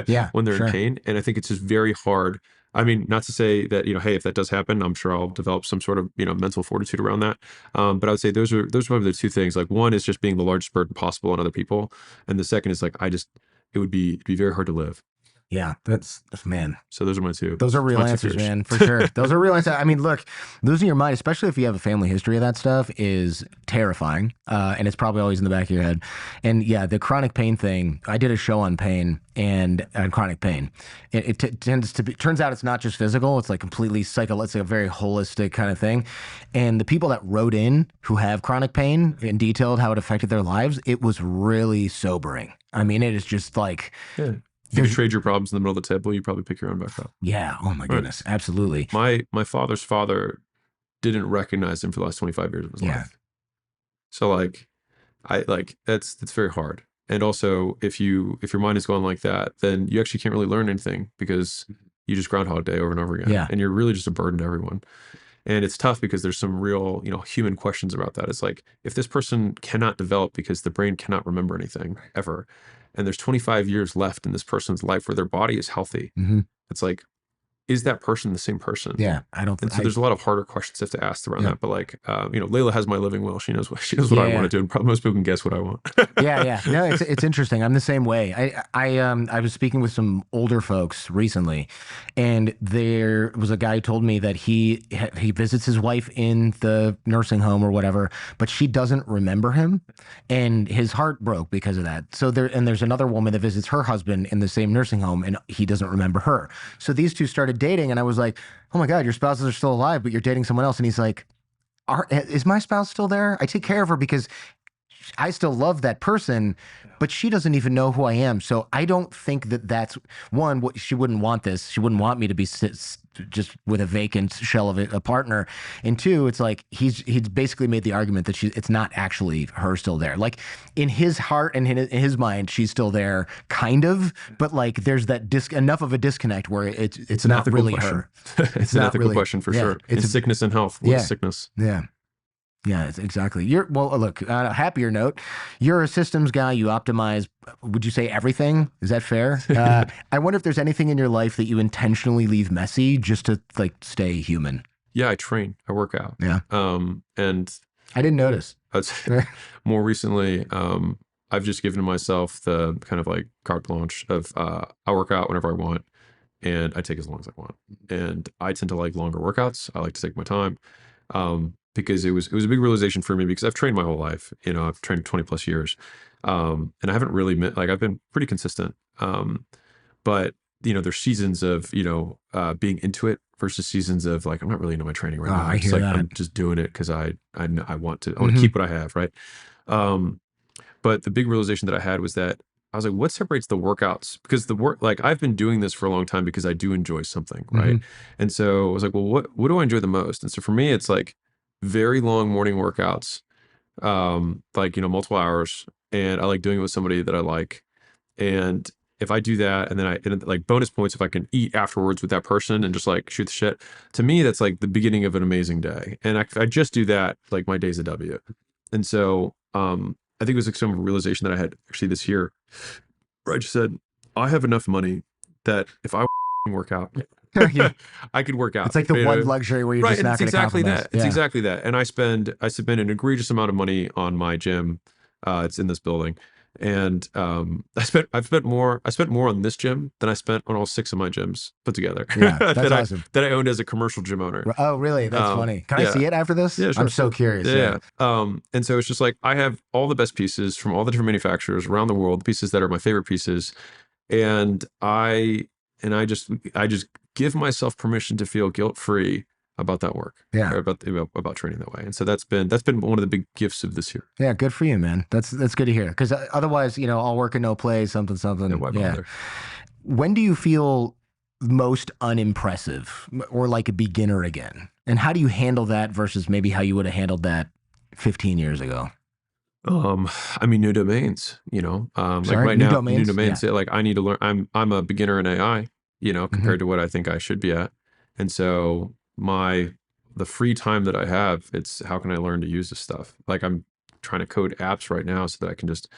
Speaker 1: Yeah.
Speaker 2: when they're in
Speaker 1: Sure.
Speaker 2: pain. And I think it's just very hard. I mean, not to say that, hey, if that does happen, I'm sure I'll develop some sort of, mental fortitude around that. But I would say those are probably the two things. Like, one is just being the largest burden possible on other people. And the second is like, it would be very hard to live.
Speaker 1: Yeah. That's man.
Speaker 2: So those are my two.
Speaker 1: Those are real
Speaker 2: my two
Speaker 1: answers,
Speaker 2: fears.
Speaker 1: man, for sure. Those are real answers. I mean, look, losing your mind, especially if you have a family history of that stuff, is terrifying. And it's probably always in the back of your head. And yeah, the chronic pain thing, I did a show on pain and chronic pain. It turns out it's not just physical, it's like completely psychological. It's like a very holistic kind of thing. And the people that wrote in who have chronic pain and detailed how it affected their lives, it was really sobering. I mean, it is just like,
Speaker 2: Yeah. If you could trade your problems in the middle of the table, you probably pick your own back up.
Speaker 1: yeah. Oh my goodness. Absolutely.
Speaker 2: My father's father didn't recognize him for the last 25 years of his life. So like, that's very hard. And also, if your mind is going like that, then you actually can't really learn anything, because you just Groundhog Day over and over again.
Speaker 1: Yeah.
Speaker 2: And you're really just a burden to everyone. And it's tough because there's some real, human questions about that. It's like, if this person cannot develop because the brain cannot remember anything ever, and there's 25 years left in this person's life where their body is healthy, it's like, is that person the same person?
Speaker 1: Yeah, I don't.
Speaker 2: And so there's a lot of harder questions you have to ask around
Speaker 1: Yeah.
Speaker 2: that. But like, Layla has my living will. She knows what I
Speaker 1: Yeah.
Speaker 2: want to do, and probably most people can guess what I want.
Speaker 1: Yeah. No, it's interesting. I'm the same way. I was speaking with some older folks recently, and there was a guy who told me that he visits his wife in the nursing home or whatever, but she doesn't remember him, and his heart broke because of that. So there's another woman that visits her husband in the same nursing home, and he doesn't remember her. So these two started dating, and I was like, oh my God, your spouses are still alive, but you're dating someone else. And he's like, is my spouse still there? I take care of her because I still love that person, but she doesn't even know who I am. So I don't think that that's one, what she wouldn't want this. She wouldn't want me to be just with a vacant shell of a partner. And two, it's like he's basically made the argument that it's not actually her still there. Like in his heart and in his mind, she's still there, kind of. But like there's that enough of a disconnect where it's
Speaker 2: an
Speaker 1: not
Speaker 2: ethical
Speaker 1: really
Speaker 2: question.
Speaker 1: her.
Speaker 2: It's an ethical question for sure. It's sickness and health. What is sickness?
Speaker 1: Yeah. Yeah, exactly. Well, look, on a happier note, you're a systems guy. You optimize, would you say everything? Is that fair? I wonder if there's anything in your life that you intentionally leave messy just to like stay human.
Speaker 2: Yeah, I train, I work out.
Speaker 1: Yeah.
Speaker 2: And
Speaker 1: I didn't notice.
Speaker 2: More recently, I've just given myself the kind of like carte blanche of I work out whenever I want and I take as long as I want. And I tend to like longer workouts. I like to take my time. Because it was a big realization for me because I've trained my whole life, you know, I've trained 20 plus years. And I haven't really like, I've been pretty consistent. But you know, there's seasons of, you know, being into it versus seasons of like, I'm not really into my training right now.
Speaker 1: I hear that.
Speaker 2: I'm just doing it cause I want to keep what I have. Right. But the big realization that I had was that I was like, what separates the workouts? Because like I've been doing this for a long time because I do enjoy something. Right. And so I was like, well, what do I enjoy the most? And so for me, it's like, very long morning workouts, like, you know, multiple hours. And I like doing it with somebody that I like. And if I do that, and then like bonus points, if I can eat afterwards with that person and just like shoot the shit, to me, that's like the beginning of an amazing day. And if I just do that, like my day's a W. And so, I think it was like some realization that I had actually this year where I just said, I have enough money that if I work out,
Speaker 1: Yeah.
Speaker 2: I could work out.
Speaker 1: It's like the one luxury where you're just not going to compromise.
Speaker 2: It's exactly that. And I spend an egregious amount of money on my gym. It's in this building. And I spent more on this gym than I spent on all 6 of my gyms put together.
Speaker 1: Yeah, that's awesome.
Speaker 2: That I owned as a commercial gym owner.
Speaker 1: Oh, really? That's funny. Can I see it after this?
Speaker 2: Yeah, sure.
Speaker 1: I'm so curious.
Speaker 2: Yeah. And so it's just like I have all the best pieces from all the different manufacturers around the world, the pieces that are my favorite pieces. And I just give myself permission to feel guilt-free about that work.
Speaker 1: Yeah.
Speaker 2: Or about training that way. And so that's been one of the big gifts of this year.
Speaker 1: Yeah, good for you, man. That's good to hear. Because otherwise, you know, all work and no play, something. Yeah. When do you feel most unimpressive or like a beginner again? And how do you handle that versus maybe how you would have handled that 15 years ago?
Speaker 2: I mean, new domains, you know, like right
Speaker 1: new
Speaker 2: now,
Speaker 1: domains?
Speaker 2: new domains, like I need to learn, I'm a beginner in AI, you know, compared to what I think I should be at. And so the free time that I have, it's how can I learn to use this stuff? Like I'm trying to code apps right now so that I can just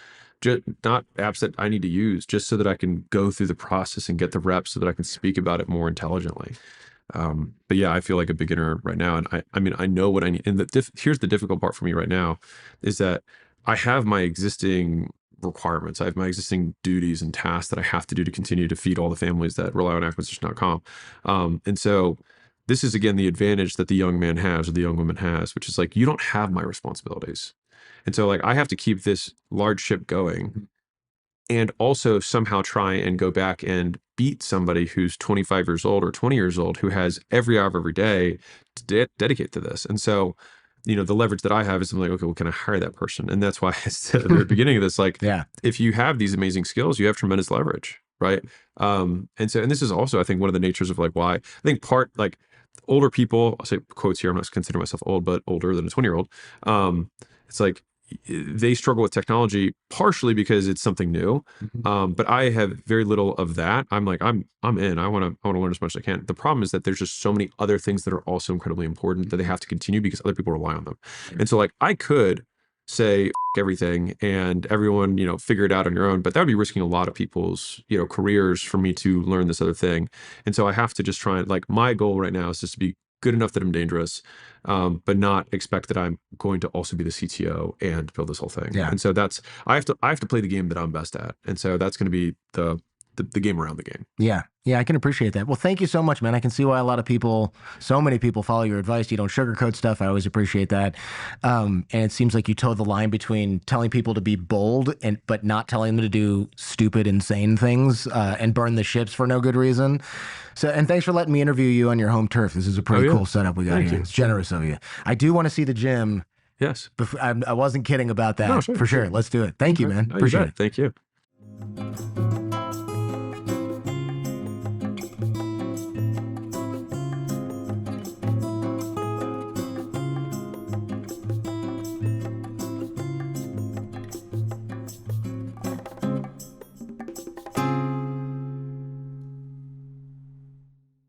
Speaker 2: not apps that I need to use, just so that I can go through the process and get the reps so that I can speak about it more intelligently. But yeah, I feel like a beginner right now. And I mean, I know what I need. And here's the difficult part for me right now is that I have my existing requirements. I have my existing duties and tasks that I have to do to continue to feed all the families that rely on acquisition.com. And so this is, again, the advantage that the young man has or the young woman has, which is like, you don't have my responsibilities. And so like, I have to keep this large ship going and also somehow try and go back and beat somebody who's 25 years old or 20 years old who has every hour of every day to dedicate to this. And so, you know, the leverage that I have is I'm like, okay, well, can I hire that person? And that's why I said at the very beginning of this, like, if you have these amazing skills, you have tremendous leverage, right? And this is also, I think, one of the natures of like why I think like older people, I'll say quotes here, I'm not considering myself old, but older than a 20-year-old. It's like they struggle with technology partially because it's something new. But I have very little of that. I'm like, I'm in. I want to learn as much as I can. The problem is that there's just so many other things that are also incredibly important that they have to continue because other people rely on them. And so like I could say F everything and everyone, you know, figure it out on your own, but that would be risking a lot of people's, you know, careers for me to learn this other thing. And so I have to just try and like, my goal right now is just to be good enough that I'm dangerous, but not expect that I'm going to also be the CTO and build this whole thing.
Speaker 1: Yeah.
Speaker 2: And so I have to play the game that I'm best at. And so that's going to be the game around the game.
Speaker 1: Yeah. Yeah, I can appreciate that. Well, thank you so much, man. I can see why so many people follow your advice. You don't sugarcoat stuff. I always appreciate that. And it seems like you toe the line between telling people to be bold but not telling them to do stupid, insane things and burn the ships for no good reason. So, and thanks for letting me interview you on your home turf. This is a pretty cool setup we got here. It's generous of you. I do want to see the gym.
Speaker 2: Yes.
Speaker 1: I wasn't kidding about that.
Speaker 2: No, sure,
Speaker 1: for sure.
Speaker 2: sure.
Speaker 1: Let's do it. Thank you, man.
Speaker 2: No, you
Speaker 1: Appreciate
Speaker 2: bet.
Speaker 1: it.
Speaker 2: Thank you.